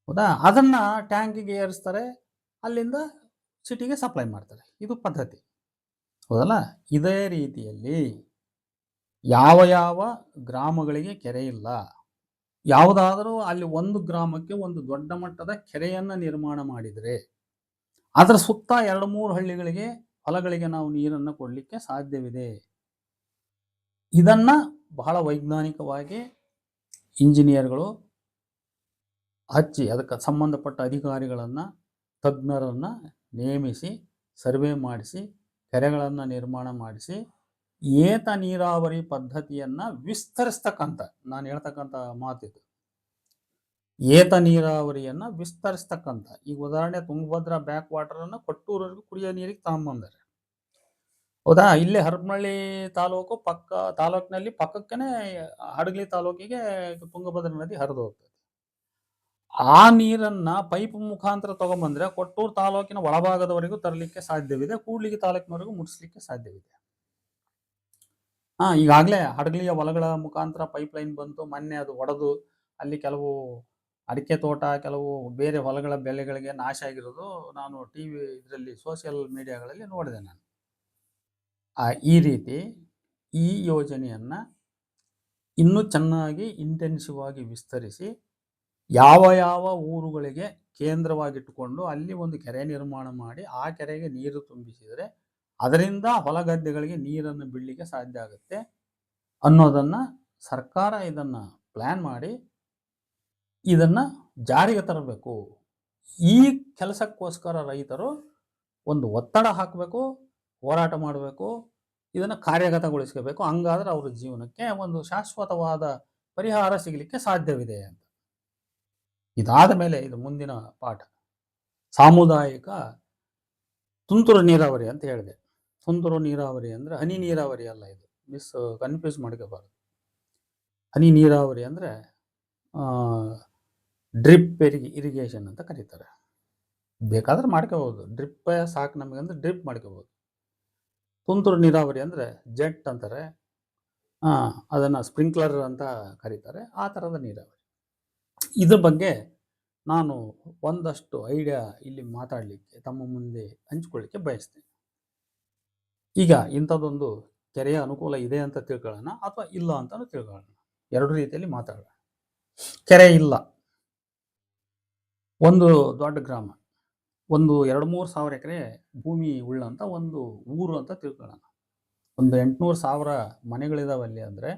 ಹೌದಾ? ಅದನ್ನ ಟ್ಯಾಂಕಿಗೆ ಏರಿಸ್ತಾರೆ, ಅಲ್ಲಿಂದ ಸಿಟಿಗೆ ಸಪ್ಲೈ ಮಾಡ್ತಾರೆ. ಇದು ಪದ್ಧತಿ, ಹೌದಲ್ಲ? ಇದೇ ರೀತಿಯಲ್ಲಿ ಯಾವ ಗ್ರಾಮಗಳಿಗೆ ಕೆರೆ ಇಲ್ಲ, ಯಾವುದಾದರೂ ಅಲ್ಲಿ ಒಂದು ಗ್ರಾಮಕ್ಕೆ ಒಂದು ದೊಡ್ಡ ಮಟ್ಟದ ಕೆರೆಯನ್ನ ನಿರ್ಮಾಣ ಮಾಡಿದರೆ ಅದರ ಸುತ್ತ 2-3 ಹಳ್ಳಿಗಳಿಗೆ, ಹೊಲಗಳಿಗೆ ನಾವು ನೀರನ್ನು ಕೊಡಲಿಕ್ಕೆ ಸಾಧ್ಯವಿದೆ. ಇದನ್ನ ಬಹಳ ವೈಜ್ಞಾನಿಕವಾಗಿ ಇಂಜಿನಿಯರ್ಗಳು ಹಚ್ಚಿ ಅದಕ್ಕೆ ಸಂಬಂಧಪಟ್ಟ ಅಧಿಕಾರಿಗಳನ್ನು, ತಜ್ಞರನ್ನು ನೇಮಿಸಿ ಸರ್ವೆ ಮಾಡಿಸಿ ಕೆರೆಗಳನ್ನು ನಿರ್ಮಾಣ ಮಾಡಿಸಿ ಏತ ನೀರಾವರಿ ಪದ್ಧತಿಯನ್ನು ವಿಸ್ತರಿಸ್ತಕ್ಕಂಥ, ನಾನು ಹೇಳ್ತಕ್ಕಂಥ ಮಾತಿದು ಏತ ನೀರಾವರಿಯನ್ನು ವಿಸ್ತರಿಸ್ತಕ್ಕಂಥ. ಈಗ ಉದಾಹರಣೆ ತುಂಗಭದ್ರಾ ಬ್ಯಾಕ್ ವಾಟರನ್ನು ಕೊಟ್ಟೂರವರೆಗೂ ಕುಡಿಯೋ ನೀರಿಗೆ ತಗೊಂಬಂದಾರೆ. ಹೌದಾ? ಇಲ್ಲೇ ಹರಪನಹಳ್ಳಿ ತಾಲೂಕಿನಲ್ಲಿ ಪಕ್ಕಕ್ಕೇ ಹಡಗಲಿ ತಾಲೂಕಿಗೆ ತುಂಗಭದ್ರಾ ನದಿ ಹರಿದು ಹೋಗ್ತದೆ. ಆ ನೀರನ್ನ ಪೈಪ್ ಮುಖಾಂತರ ತಗೊಂಬಂದ್ರೆ ಕೊಟ್ಟೂರು ತಾಲೂಕಿನ ಒಳಭಾಗದವರೆಗೂ ತರಲಿಕ್ಕೆ ಸಾಧ್ಯವಿದೆ, ಕೂಡ್ಲಿಗಿ ತಾಲೂಕಿನವರೆಗೂ ಮುಟ್ಟಿಸ್ಲಿಕ್ಕೆ ಸಾಧ್ಯವಿದೆ. ಈಗಾಗಲೇ ಹಡಗಲಿಯ ಹೊಲಗಳ ಮುಖಾಂತರ ಪೈಪ್ಲೈನ್ ಬಂತು. ಮೊನ್ನೆ ಅದು ಒಡೆದು ಅಲ್ಲಿ ಕೆಲವು ಅಡಿಕೆ ತೋಟ, ಕೆಲವು ಬೇರೆ ಹೊಲಗಳ ಬೆಳೆಗಳಿಗೆ ನಾಶ ಆಗಿರೋದು ನಾನು TV ಇದರಲ್ಲಿ ಸೋಷಿಯಲ್ ಮೀಡಿಯಾಗಳಲ್ಲಿ ನೋಡಿದೆ ನಾನು. ಈ ರೀತಿ ಈ ಯೋಜನೆಯನ್ನ ಇನ್ನೂ ಚೆನ್ನಾಗಿ ಇಂಟೆನ್ಸಿವ್ ಆಗಿ ವಿಸ್ತರಿಸಿ ಯಾವ ಯಾವ ಊರುಗಳಿಗೆ ಕೇಂದ್ರವಾಗಿಟ್ಟುಕೊಂಡು ಅಲ್ಲಿ ಒಂದು ಕೆರೆ ನಿರ್ಮಾಣ ಮಾಡಿ ಆ ಕೆರೆಗೆ ನೀರು ತುಂಬಿಸಿದರೆ ಅದರಿಂದ ಹೊಲಗದ್ದೆಗಳಿಗೆ ನೀರನ್ನು ಬಿಡಲಿಕ್ಕೆ ಸಾಧ್ಯ ಆಗುತ್ತೆ ಅನ್ನೋದನ್ನು ಸರ್ಕಾರ ಇದನ್ನು ಪ್ಲ್ಯಾನ್ ಮಾಡಿ ಇದನ್ನು ಜಾರಿಗೆ ತರಬೇಕು. ಈ ಕೆಲಸಕ್ಕೋಸ್ಕರ ರೈತರು ಒಂದು ಒತ್ತಡ ಹಾಕಬೇಕು, ಹೋರಾಟ ಮಾಡಬೇಕು, ಇದನ್ನು ಕಾರ್ಯಗತಗೊಳಿಸಬೇಕು. ಹಂಗಾದ್ರೆ ಅವರ ಜೀವನಕ್ಕೆ ಒಂದು ಶಾಶ್ವತವಾದ ಪರಿಹಾರ ಸಿಗಲಿಕ್ಕೆ ಸಾಧ್ಯವಿದೆ ಅಂತ. ಇದಾದ ಮೇಲೆ ಇದು ಮುಂದಿನ ಪಾಠ ಸಾಮುದಾಯಿಕ ತುಂತುರು ನೀರಾವರಿ ಅಂತ ಹೇಳಿದೆ. ತುಂತುರು ನೀರಾವರಿ ಅಂದರೆ ಹನಿ ನೀರಾವರಿ ಅಲ್ಲ, ಇದು ಕನ್ಫ್ಯೂಸ್ ಮಾಡ್ಕೋಬಾರ್ದು. ಹನಿ ನೀರಾವರಿ ಅಂದರೆ ಡ್ರಿಪ್ ಇರಿಗೇಷನ್ ಅಂತ ಕರೀತಾರೆ. ಬೇಕಾದ್ರೆ ಮಾಡ್ಕೋಬೋದು, ಡ್ರಿಪ್ ಸಾಕು ನಮಗೆ ಅಂದರೆ ಡ್ರಿಪ್ ಮಾಡ್ಕೋಬೋದು. ತುಂತುರು ನೀರಾವರಿ ಅಂದರೆ ಜೆಟ್ ಅಂತಾರೆ, ಅದನ್ನು ಸ್ಪ್ರಿಂಕ್ಲರ್ ಅಂತ ಕರೀತಾರೆ, ಆ ಥರದ ನೀರಾವರಿ. ಇದ್ರ ಬಗ್ಗೆ ನಾನು ಒಂದಷ್ಟು ಐಡಿಯಾ ಇಲ್ಲಿ ಮಾತಾಡಲಿಕ್ಕೆ ತಮ್ಮ ಮುಂದೆ ಹಂಚ್ಕೊಳ್ಳಿಕ್ಕೆ ಬಯಸ್ತೇನೆ. ಈಗ ಇಂಥದ್ದೊಂದು ಕೆರೆಯ ಅನುಕೂಲ ಇದೆ ಅಂತ ತಿಳ್ಕೊಳ್ಳೋಣ ಅಥವಾ ಇಲ್ಲ ಅಂತಲೂ ತಿಳ್ಕೊಳ್ಳೋಣ. ಎರಡು ರೀತಿಯಲ್ಲಿ ಮಾತಾಡೋಣ. ಕೆರೆ ಇಲ್ಲ, ಒಂದು ದೊಡ್ಡ ಗ್ರಾಮ, ಒಂದು 2-3 ಸಾವಿರ ಎಕರೆ ಭೂಮಿ ಉಳ್ಳಂಥ ಒಂದು ಊರು ಅಂತ ತಿಳ್ಕೊಳ್ಳೋಣ. ಒಂದು 800,000 ಮನೆಗಳಿದಾವೆ ಅಲ್ಲಿ. ಅಂದರೆ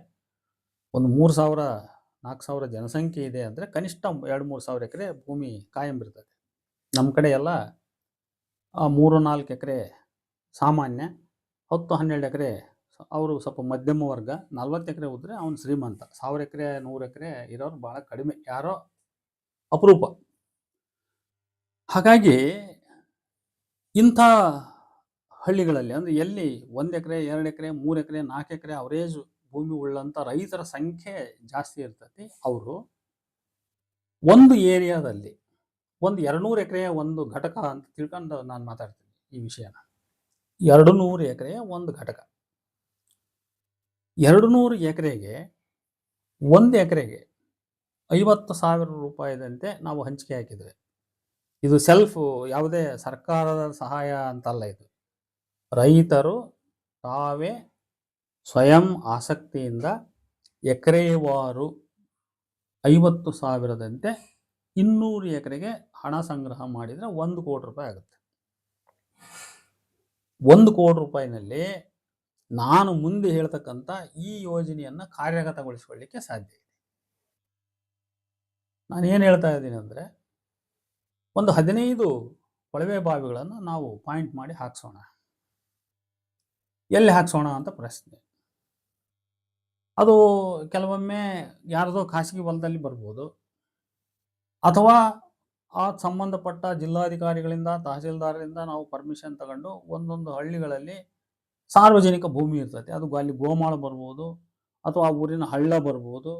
ಒಂದು 3,000-4,000 ಜನಸಂಖ್ಯೆ ಇದೆ ಅಂದರೆ ಕನಿಷ್ಠ 2-3 ಸಾವಿರ ಎಕರೆ ಭೂಮಿ ಕಾಯಂಬಿರ್ತದೆ. ನಮ್ಮ ಕಡೆ ಎಲ್ಲ 3-4 ಎಕರೆ ಸಾಮಾನ್ಯ, 10-12 ಎಕರೆ ಅವರು ಸ್ವಲ್ಪ ಮಧ್ಯಮ ವರ್ಗ, 40 ಎಕರೆ ಹೋದರೆ ಅವನು ಶ್ರೀಮಂತ. 1000 ಎಕರೆ 100 ಎಕರೆ ಇರೋರು ಭಾಳ ಕಡಿಮೆ, ಯಾರೋ ಅಪರೂಪ. ಹಾಗಾಗಿ ಇಂಥ ಹಳ್ಳಿಗಳಲ್ಲಿ ಅಂದರೆ ಎಲ್ಲಿ 1 ಎಕರೆ 2 ಎಕರೆ 3 ಎಕರೆ 4 ಎಕರೆ ಅವರೇಜ್ ಭೂಮಿ ಉಳ್ಳಂಥ ರೈತರ ಸಂಖ್ಯೆ ಜಾಸ್ತಿ ಇರ್ತೈತಿ. ಅವರು ಒಂದು ಏರಿಯಾದಲ್ಲಿ ಒಂದು 200 ಎಕರೆಯ ಒಂದು ಘಟಕ ಅಂತ ತಿಳ್ಕೊಂಡು ನಾನು ಮಾತಾಡ್ತೀನಿ ಈ ವಿಷಯನ. 200 ಎಕರೆಯ ಒಂದು ಘಟಕ, 200 ಎಕರೆಗೆ 1 ಎಕರೆಗೆ 50,000 ರೂಪಾಯಿದಂತೆ ನಾವು ಹಂಚಿಕೆ ಹಾಕಿದರೆ, ಇದು ಸೆಲ್ಫ್, ಯಾವುದೇ ಸರ್ಕಾರದ ಸಹಾಯ ಅಂತಲ್ಲ, ಇದು ರೈತರು ತಾವೇ ಸ್ವಯಂ ಆಸಕ್ತಿಯಿಂದ ಎಕರೆವಾರು 50,000ದಂತೆ 200 ಎಕರೆಗೆ ಹಣ ಸಂಗ್ರಹ ಮಾಡಿದರೆ 1 ಕೋಟಿ ರೂಪಾಯಿ ಆಗುತ್ತೆ. 1 ಕೋಟಿ ರೂಪಾಯಿನಲ್ಲಿ ನಾನು ಮುಂದೆ ಹೇಳ್ತಕ್ಕಂಥ ಈ ಯೋಜನೆಯನ್ನು ಕಾರ್ಯಗತಗೊಳಿಸಿಕೊಳ್ಳಲಿಕ್ಕೆ ಸಾಧ್ಯ ಇದೆ. ನಾನು ಏನು ಹೇಳ್ತಾ ಇದ್ದೀನಿ ಅಂದರೆ, ಒಂದು 15 ಕೊಳವೆ ಬಾವಿಗಳನ್ನು ನಾವು ಪಾಯಿಂಟ್ ಮಾಡಿ ಹಾಕ್ಸೋಣ. ಎಲ್ಲಿ ಹಾಕ್ಸೋಣ ಅಂತ ಪ್ರಶ್ನೆ. ಅದು ಕೆಲವೊಮ್ಮೆ ಯಾರದೋ ಖಾಸಗಿ ಹೊಲದಲ್ಲಿ ಬರ್ಬೋದು, ಅಥವಾ ಆ ಸಂಬಂಧಪಟ್ಟ ಜಿಲ್ಲಾಧಿಕಾರಿಗಳಿಂದ ತಹಸೀಲ್ದಾರರಿಂದ ನಾವು ಪರ್ಮಿಷನ್ ತಗೊಂಡು ಒಂದೊಂದು ಹಳ್ಳಿಗಳಲ್ಲಿ ಸಾರ್ವಜನಿಕ ಭೂಮಿ ಇರ್ತೈತೆ, ಅದು ಅಲ್ಲಿ ಗೋಮಾಳ ಬರ್ಬೋದು, ಅಥವಾ ಆ ಊರಿನ ಹಳ್ಳ ಬರ್ಬೋದು,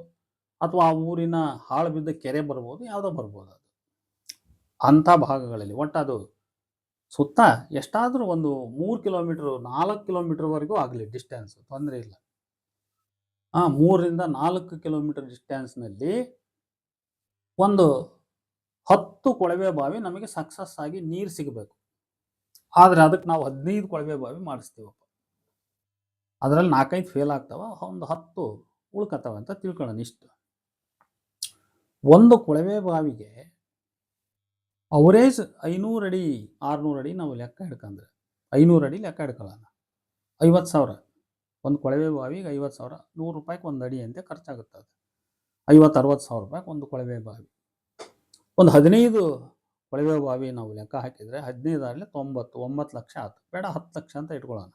ಅಥವಾ ಆ ಊರಿನ ಹಾಳು ಬಿದ್ದ ಕೆರೆ ಬರ್ಬೋದು, ಯಾವುದೋ ಬರ್ಬೋದು. ಅದು ಅಂಥ ಭಾಗಗಳಲ್ಲಿ ಒಟ್ಟು ಅದು ಸುತ್ತ ಎಷ್ಟಾದರೂ ಒಂದು 3 ಕಿಲೋಮೀಟ್ರು 4 ಕಿಲೋಮೀಟ್ರ್ವರೆಗೂ ಆಗಲಿ ಡಿಸ್ಟೆನ್ಸ್, ತೊಂದರೆ ಇಲ್ಲ. 3-4 ಕಿಲೋಮೀಟರ್ ಡಿಸ್ಟೆನ್ಸ್ನಲ್ಲಿ ಒಂದು 10 ಕೊಳವೆ ಬಾವಿ ನಮಗೆ ಸಕ್ಸಸ್ ಆಗಿ ನೀರು ಸಿಗಬೇಕು. ಆದರೆ ಅದಕ್ಕೆ ನಾವು 15 ಕೊಳವೆ ಬಾವಿ ಮಾಡಿಸ್ತೀವಪ್ಪ. ಅದರಲ್ಲಿ 4-5 ಫೇಲ್ ಆಗ್ತಾವ, ಒಂದು 10 ಉಳ್ಕತ್ತವ ಅಂತ ತಿಳ್ಕೊಳ್ಳೋಣ. ಇಷ್ಟು ಒಂದು ಕೊಳವೆ ಬಾವಿಗೆ ಅವರೇಜ್ 500 ಅಡಿ 600 ಅಡಿ ನಾವು ಲೆಕ್ಕ ಹಿಡ್ಕೊಂಡ್ರೆ, 500 ಅಡಿ ಲೆಕ್ಕ ಹಿಡ್ಕೊಳ್ಳೋಣ, 50,000. ಒಂದು ಕೊಳವೆ ಬಾವಿಗೆ 50,000, 100 ರೂಪಾಯಿಗೆ ಒಂದು ಅಡಿ ಅಂತೆ ಖರ್ಚಾಗುತ್ತೆ. ಅದು 50-60 ಸಾವಿರ ರೂಪಾಯಿಗೆ ಒಂದು ಕೊಳವೆ ಬಾವಿ. ಒಂದು 15 ಕೊಳವೆ ಬಾವಿ ನಾವು ಲೆಕ್ಕ ಹಾಕಿದರೆ 15 9 ಲಕ್ಷ ಆಯ್ತು. ಬೇಡ 10 ಲಕ್ಷ ಅಂತ ಇಟ್ಕೊಳ್ಳೋಣ.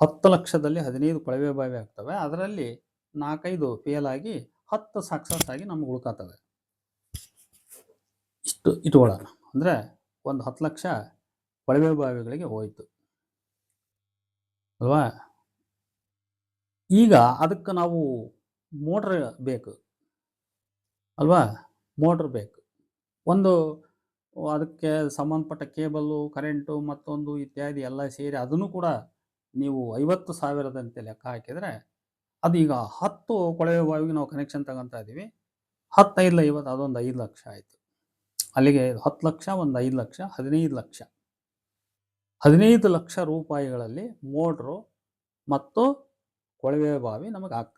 10 ಲಕ್ಷದಲ್ಲಿ 15 ಕೊಳವೆ ಬಾವಿ ಆಗ್ತವೆ. ಅದರಲ್ಲಿ 4-5 ಫೇಲ್ ಆಗಿ 10 ಸಕ್ಸಸ್ ಆಗಿ ನಮ್ಗೆ ಉಳ್ಕೊತವೆ. ಇಷ್ಟು ಇಟ್ಕೊಳ್ಳೋಣ. ಅಂದರೆ ಒಂದು 10 ಲಕ್ಷ ಕೊಳವೆ ಬಾವಿಗಳಿಗೆ ಹೋಯಿತು ಅಲ್ವಾ. ಈಗ ಅದಕ್ಕೆ ನಾವು ಮೋಟ್ರ್ ಬೇಕು ಅಲ್ವಾ, ಮೋಟ್ರ್ ಬೇಕು. ಒಂದು ಅದಕ್ಕೆ ಸಂಬಂಧಪಟ್ಟ ಕೇಬಲ್ಲು, ಕರೆಂಟು, ಮತ್ತೊಂದು ಇತ್ಯಾದಿ ಎಲ್ಲ ಸೇರಿ ಅದನ್ನು ಕೂಡ ನೀವು 50,000ದಂತೆ ಲೆಕ್ಕ ಹಾಕಿದರೆ, ಅದು ಈಗ 10 ಕೊಳವೆ ಬಾವಿಗೆ ನಾವು ಕನೆಕ್ಷನ್ ತಗೊತಾ ಇದ್ದೀವಿ. 10 5 50, ಅದೊಂದು 5 ಲಕ್ಷ ಆಯಿತು. ಅಲ್ಲಿಗೆ 10 ಲಕ್ಷ, ಒಂದು 5 ಲಕ್ಷ, 15 ಲಕ್ಷ. 15 ಲಕ್ಷ ರೂಪಾಯಿಗಳಲ್ಲಿ ಮೋಟ್ರು ಮತ್ತು ಕೊಳವೆ ಬಾವಿ ನಮಗೆ ಆಗ್ತದೆ.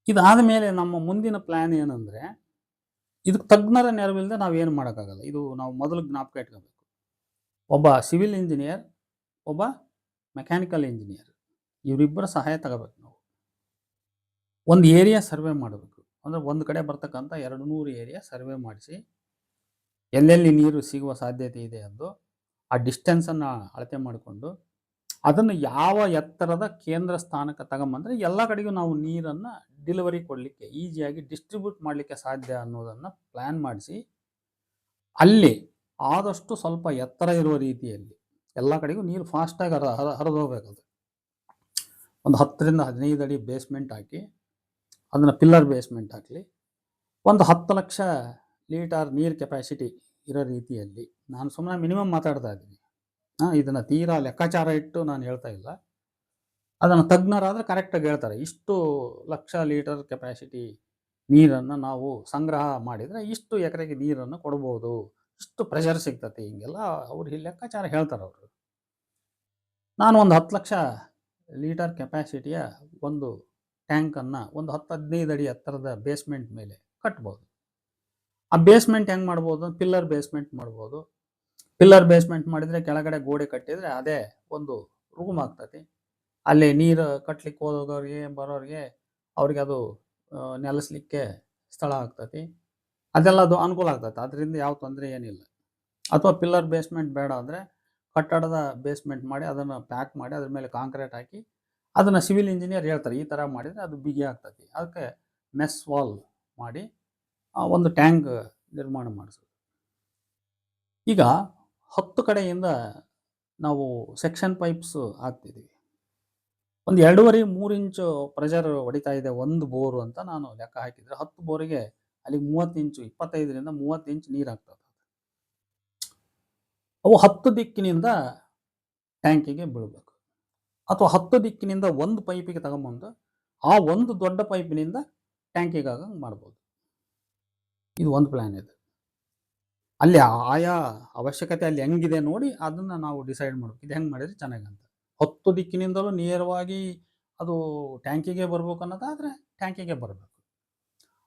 ಇದಾದ ಮೇಲೆ ನಮ್ಮ ಮುಂದಿನ ಪ್ಲಾನ್ ಏನಂದ್ರೆ, ಇದಕ್ಕೆ ತಜ್ಞರ ನೆರವಿಲ್ಲದೆ ನಾವೇನು ಮಾಡೋಕ್ಕಾಗಲ್ಲ. ಇದು ನಾವು ಮೊದಲು ಜ್ಞಾಪಕ ಇಟ್ಕೋಬೇಕು. ಒಬ್ಬ ಸಿವಿಲ್ ಇಂಜಿನಿಯರ್, ಒಬ್ಬ ಮೆಕ್ಯಾನಿಕಲ್ ಇಂಜಿನಿಯರ್ ಇವರಿಬ್ಬರ ಸಹಾಯ ತಗೋಬೇಕು ನಾವು. ಒಂದು ಏರಿಯಾ ಸರ್ವೆ ಮಾಡಬೇಕು. ಅಂದರೆ ಒಂದು ಕಡೆ ಬರ್ತಕ್ಕಂಥ 200 ಏರಿಯಾ ಸರ್ವೆ ಮಾಡಿಸಿ, ಎಲ್ಲೆಲ್ಲಿ ನೀರು ಸಿಗುವ ಸಾಧ್ಯತೆ ಇದೆ ಎಂದು ಆ ಡಿಸ್ಟೆನ್ಸನ್ನು ಅಳತೆ ಮಾಡಿಕೊಂಡು, ಅದನ್ನು ಯಾವ ಎತ್ತರದ ಕೇಂದ್ರ ಸ್ಥಾನಕ್ಕೆ ತಗೊಂಬಂದರೆ ಎಲ್ಲ ಕಡೆಗೂ ನಾವು ನೀರನ್ನು ಡೆಲಿವರಿ ಕೊಡಲಿಕ್ಕೆ, ಈಸಿಯಾಗಿ ಡಿಸ್ಟ್ರಿಬ್ಯೂಟ್ ಮಾಡಲಿಕ್ಕೆ ಸಾಧ್ಯ ಅನ್ನೋದನ್ನು ಪ್ಲ್ಯಾನ್ ಮಾಡಿಸಿ, ಅಲ್ಲಿ ಆದಷ್ಟು ಸ್ವಲ್ಪ ಎತ್ತರ ಇರುವ ರೀತಿಯಲ್ಲಿ ಎಲ್ಲ ಕಡೆಗೂ ನೀರು ಫಾಸ್ಟಾಗಿ ಹರಿದೋಗ್ಬೇಕದು. ಒಂದು 10 ರಿಂದ 15 ಅಡಿ ಬೇಸ್ಮೆಂಟ್ ಹಾಕಿ, ಅದನ್ನು ಪಿಲ್ಲರ್ ಬೇಸ್ಮೆಂಟ್ ಹಾಕಲಿ, ಒಂದು 10 ಲಕ್ಷ ಲೀಟರ್ ನೀರು ಕೆಪಾಸಿಟಿ ಇರೋ ರೀತಿಯಲ್ಲಿ. ನಾನು ಸುಮ್ಮನೆ ಮಿನಿಮಮ್ ಮಾತಾಡ್ತಾ ಇದ್ದೀನಿ. ಇದನ್ನು ತೀರಾ ಲೆಕ್ಕಾಚಾರ ಇಟ್ಟು ನಾನು ಹೇಳ್ತಾ ಇಲ್ಲ. ಅದನ್ನು ತಜ್ಞರಾದರೆ ಕರೆಕ್ಟಾಗಿ ಹೇಳ್ತಾರೆ. ಇಷ್ಟು ಲಕ್ಷ ಲೀಟರ್ ಕೆಪಾಸಿಟಿ ನೀರನ್ನು ನಾವು ಸಂಗ್ರಹ ಮಾಡಿದರೆ ಇಷ್ಟು ಎಕರೆಗೆ ನೀರನ್ನು ಕೊಡ್ಬೋದು, ಇಷ್ಟು ಪ್ರೆಷರ್ ಸಿಗ್ತತಿ, ಹಿಂಗೆಲ್ಲ ಅವ್ರು ಲೆಕ್ಕಾಚಾರ ಹೇಳ್ತಾರೆ ಅವರು. ನಾನು ಒಂದು 10 ಲಕ್ಷ ಲೀಟರ್ ಕೆಪಾಸಿಟಿಯ ಒಂದು ಟ್ಯಾಂಕನ್ನು ಒಂದು 10-15 ಅಡಿ ಎತ್ತರದ ಬೇಸ್ಮೆಂಟ್ ಮೇಲೆ ಕಟ್ಬೋದು. ಆ ಬೇಸ್ಮೆಂಟ್ ಹೆಂಗೆ ಮಾಡ್ಬೋದು? ಪಿಲ್ಲರ್ ಬೇಸ್ಮೆಂಟ್ ಮಾಡ್ಬೋದು. ಪಿಲ್ಲರ್ ಬೇಸ್ಮೆಂಟ್ ಮಾಡಿದರೆ ಕೆಳಗಡೆ ಗೋಡೆ ಕಟ್ಟಿದರೆ ಅದೇ ಒಂದು ರೂಮ್ ಆಗ್ತತಿ. ಅಲ್ಲಿ ನೀರು ಕಟ್ಲಿಕ್ಕೆ ಹೋಗೋರಿಗೆ ಬರೋರಿಗೆ ಅವ್ರಿಗೆ ಅದು ನೆಲೆಸಲಿಕ್ಕೆ ಸ್ಥಳ ಆಗ್ತತಿ. ಅದೆಲ್ಲ ಅದು ಅನುಕೂಲ ಆಗ್ತದೆ. ಅದರಿಂದ ಯಾವ ತೊಂದರೆ ಏನಿಲ್ಲ. ಅಥವಾ ಪಿಲ್ಲರ್ ಬೇಸ್ಮೆಂಟ್ ಬೇಡ ಅಂದರೆ ಕಟ್ಟಡದ ಬೇಸ್ಮೆಂಟ್ ಮಾಡಿ ಅದನ್ನು ಪ್ಯಾಕ್ ಮಾಡಿ ಅದ್ರ ಮೇಲೆ ಕಾಂಕ್ರೀಟ್ ಹಾಕಿ, ಅದನ್ನು ಸಿವಿಲ್ ಇಂಜಿನಿಯರ್ ಹೇಳ್ತಾರೆ ಈ ಥರ ಮಾಡಿದರೆ ಅದು ಬಿಗಿ ಆಗ್ತತಿ. ಅದಕ್ಕೆ ಮೆಸ್ ವಾಲ್ ಮಾಡಿ ಒಂದು ಟ್ಯಾಂಕ್ ನಿರ್ಮಾಣ ಮಾಡಿಸೋದು. ಈಗ 10 ಕಡೆಯಿಂದ ನಾವು ಸೆಕ್ಷನ್ ಪೈಪ್ಸ್ ಹಾಕ್ತಿದ್ದೀವಿ. ಒಂದು 2.5-3 ಇಂಚು ಪ್ರೆಷರ್ ಹೊಡಿತಾ ಇದೆ ಒಂದು ಬೋರು ಅಂತ ನಾನು ಲೆಕ್ಕ ಹಾಕಿದರೆ, 10 ಬೋರಿಗೆ ಅಲ್ಲಿಗೆ 30 ಇಂಚು, 25 ರಿಂದ 30 ಇಂಚು ನೀರು ಆಗ್ತದೆ. ಅವು 10 ದಿಕ್ಕಿನಿಂದ ಟ್ಯಾಂಕಿಗೆ ಬೀಳಬೇಕು. ಅಥವಾ 10 ದಿಕ್ಕಿನಿಂದ ಒಂದು ಪೈಪಿಗೆ ತಗೊಂಬಂದು ಆ ಒಂದು ದೊಡ್ಡ ಪೈಪಿನಿಂದ ಟ್ಯಾಂಕಿಗೆ ಆಗಂಗೆ ಮಾಡ್ಬೋದು. ಇದು ಒಂದು ಪ್ಲ್ಯಾನ್ ಇದೆ. ಅಲ್ಲಿ ಆಯಾ ಅವಶ್ಯಕತೆ ಅಲ್ಲಿ ಹೆಂಗಿದೆ ನೋಡಿ ಅದನ್ನು ನಾವು ಡಿಸೈಡ್ ಮಾಡಬೇಕು. ಇದು ಹೆಂಗೆ ಮಾಡಿದರೆ ಚೆನ್ನಾಗಂತ. 10 ದಿಕ್ಕಿನಿಂದಲೂ ನೇರವಾಗಿ ಅದು ಟ್ಯಾಂಕಿಗೆ ಬರಬೇಕು ಅನ್ನೋದಾದರೆ ಟ್ಯಾಂಕಿಗೆ ಬರಬೇಕು.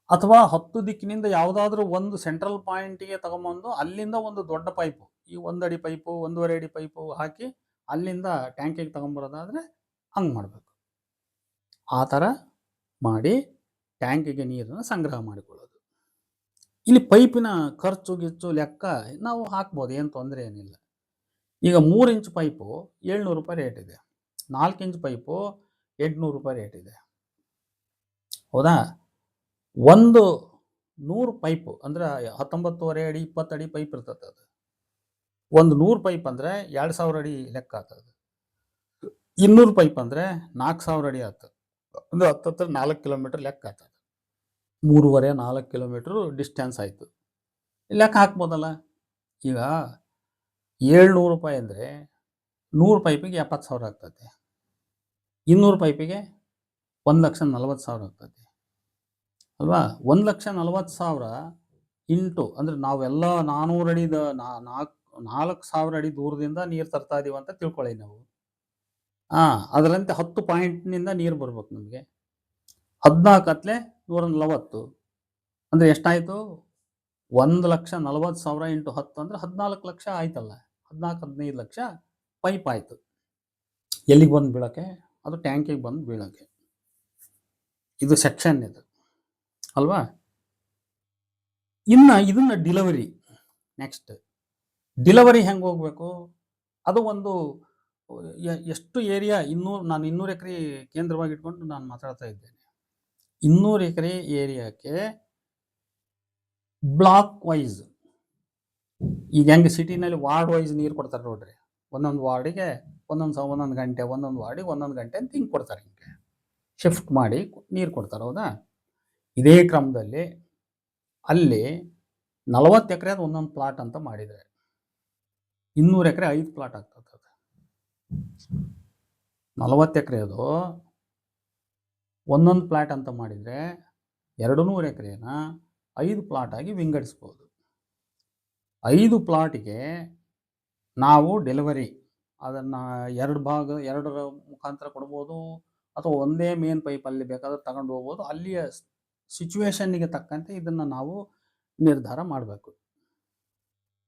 ಅಥವಾ 10 ದಿಕ್ಕಿನಿಂದ ಯಾವುದಾದ್ರೂ ಒಂದು ಸೆಂಟ್ರಲ್ ಪಾಯಿಂಟಿಗೆ ತಗೊಂಬಂದು ಅಲ್ಲಿಂದ ಒಂದು ದೊಡ್ಡ ಪೈಪು, ಈ 1 ಅಡಿ ಪೈಪು, 1.5 ಅಡಿ ಪೈಪು ಹಾಕಿ ಅಲ್ಲಿಂದ ಟ್ಯಾಂಕಿಗೆ ತಗೊಂಬರೋದಾದರೆ ಹಂಗೆ ಮಾಡಬೇಕು. ಆ ಥರ ಮಾಡಿ ಟ್ಯಾಂಕಿಗೆ ನೀರನ್ನು ಸಂಗ್ರಹ ಮಾಡಿಕೊಳ್ಳೋದು. ಇಲ್ಲಿ ಪೈಪಿನ ಖರ್ಚು ಗಿಚ್ಚು ಲೆಕ್ಕ ನಾವು ಹಾಕ್ಬೋದು, ಏನು ತೊಂದರೆ ಏನಿಲ್ಲ. ಈಗ 3 ಇಂಚ್ ಪೈಪು 700 ರೂಪಾಯಿ ರೇಟ್ ಇದೆ. 4 ಇಂಚ್ ಪೈಪು 800 ರೂಪಾಯಿ ರೇಟ್ ಇದೆ. ಹೌದಾ? ಒಂದು 100 ಪೈಪು ಅಂದರೆ 19.5 ಅಡಿ 20 ಅಡಿ ಪೈಪ್ ಇರ್ತದೆ. ಅದು ಒಂದು 100 ಪೈಪ್ ಅಂದರೆ 2000 ಅಡಿ ಲೆಕ್ಕ ಆಗ್ತದೆ. 200 ಪೈಪ್ ಅಂದರೆ 4000 ಅಡಿ ಆಗ್ತದೆ. ಒಂದು 10 4 ಕಿಲೋಮೀಟರ್ ಲೆಕ್ಕ ಆಗ್ತದೆ. 3.5-4 ಕಿಲೋಮೀಟ್ರು ಡಿಸ್ಟೆನ್ಸ್ ಆಯಿತು. ಲೆಕ್ಕ ಹಾಕ್ಬೋದಲ್ಲ. ಈಗ 700 ರೂಪಾಯಿ ಅಂದರೆ 100 ಪೈಪಿಗೆ 70,000 ಆಗ್ತದೆ. 200 ಪೈಪಿಗೆ 1,40,000 ಆಗ್ತದೆ ಅಲ್ವಾ? 1,40,000 ಇಂಟು ಅಂದರೆ ನಾವೆಲ್ಲ 400 ಅಡಿದ 4,000 ಅಡಿ ದೂರದಿಂದ ನೀರು ತರ್ತಾ ಇದೀವಿ ಅಂತ ತಿಳ್ಕೊಳ್ಳಿ ನಾವು. ಅದರಂತೆ 10 ಪಾಯಿಂಟ್ನಿಂದ ನೀರು ಬರ್ಬೇಕು ನಮಗೆ. 14 140 ಅಂದರೆ ಎಷ್ಟಾಯಿತು? 1,40,000 ಇಂಟು 10 ಅಂದರೆ 14 ಲಕ್ಷ ಆಯ್ತಲ್ಲ. 14-15 ಲಕ್ಷ ಪೈಪ್ ಆಯಿತು. ಎಲ್ಲಿಗೆ ಬಂದು ಬೀಳೋಕ್ಕೆ? ಅದು ಟ್ಯಾಂಕಿಗೆ ಬಂದು ಬೀಳೋಕ್ಕೆ. ಇದು ಸೆಕ್ಷನ್ ಇದು ಅಲ್ವಾ? ಇನ್ನು ಇದನ್ನು ಡಿಲಿವರಿ, ನೆಕ್ಸ್ಟ್ ಡಿಲಿವರಿ ಹೆಂಗೆ ಹೋಗಬೇಕು? ಅದು ಒಂದು ಎಷ್ಟು ಏರಿಯಾ, ನಾನು 200 ಎಕರೆ ಕೇಂದ್ರವಾಗಿ ಇಟ್ಕೊಂಡು ನಾನು ಮಾತಾಡ್ತಾ ಇದ್ದೇನೆ. 200 ಎಕರೆ ಏರಿಯಾಕ್ಕೆ ಬ್ಲಾಕ್ ವೈಸ್, ಈಗ ಹೆಂಗೆ ಸಿಟಿನಲ್ಲಿ ವಾರ್ಡ್ ವೈಸ್ ನೀರು ಕೊಡ್ತಾರೆ ನೋಡ್ರಿ. ಒಂದೊಂದು ವಾರ್ಡಿಗೆ ಒಂದೊಂದು ಗಂಟೆ, ಒಂದೊಂದು ವಾರ್ಡಿಗೆ 1 ಗಂಟೆ ಅಂತ ಹಿಂಗೆ ಕೊಡ್ತಾರೆ. ಹಿಂಗೆ ಶಿಫ್ಟ್ ಮಾಡಿ ನೀರು ಕೊಡ್ತಾರೆ. ಹೌದಾ? ಇದೇ ಕ್ರಮದಲ್ಲಿ ಅಲ್ಲಿ 40 ಎಕರೆ ಅದು ಒಂದೊಂದು ಪ್ಲಾಟ್ ಅಂತ ಮಾಡಿದರೆ 200 ಎಕರೆ 5 ಪ್ಲಾಟ್ ಆಗ್ತದೆ. 40 ಎಕರೆ ಅದು ಒಂದೊಂದು ಪ್ಲಾಟ್ ಅಂತ ಮಾಡಿದರೆ 200 ಎಕರೆನ 5 ಪ್ಲಾಟ್ ಆಗಿ ವಿಂಗಡಿಸ್ಬೋದು. 5 ಪ್ಲಾಟಿಗೆ ನಾವು ಡೆಲಿವರಿ ಅದನ್ನು 2 ಮುಖಾಂತರ ಕೊಡ್ಬೋದು, ಅಥವಾ ಒಂದೇ ಮೇನ್ ಪೈಪಲ್ಲಿ ಬೇಕಾದ್ರೆ ತಗೊಂಡು ಹೋಗ್ಬೋದು. ಅಲ್ಲಿಯ ಸಿಚುವೇಶನ್ನಿಗೆ ತಕ್ಕಂತೆ ಇದನ್ನು ನಾವು ನಿರ್ಧಾರ ಮಾಡಬೇಕು.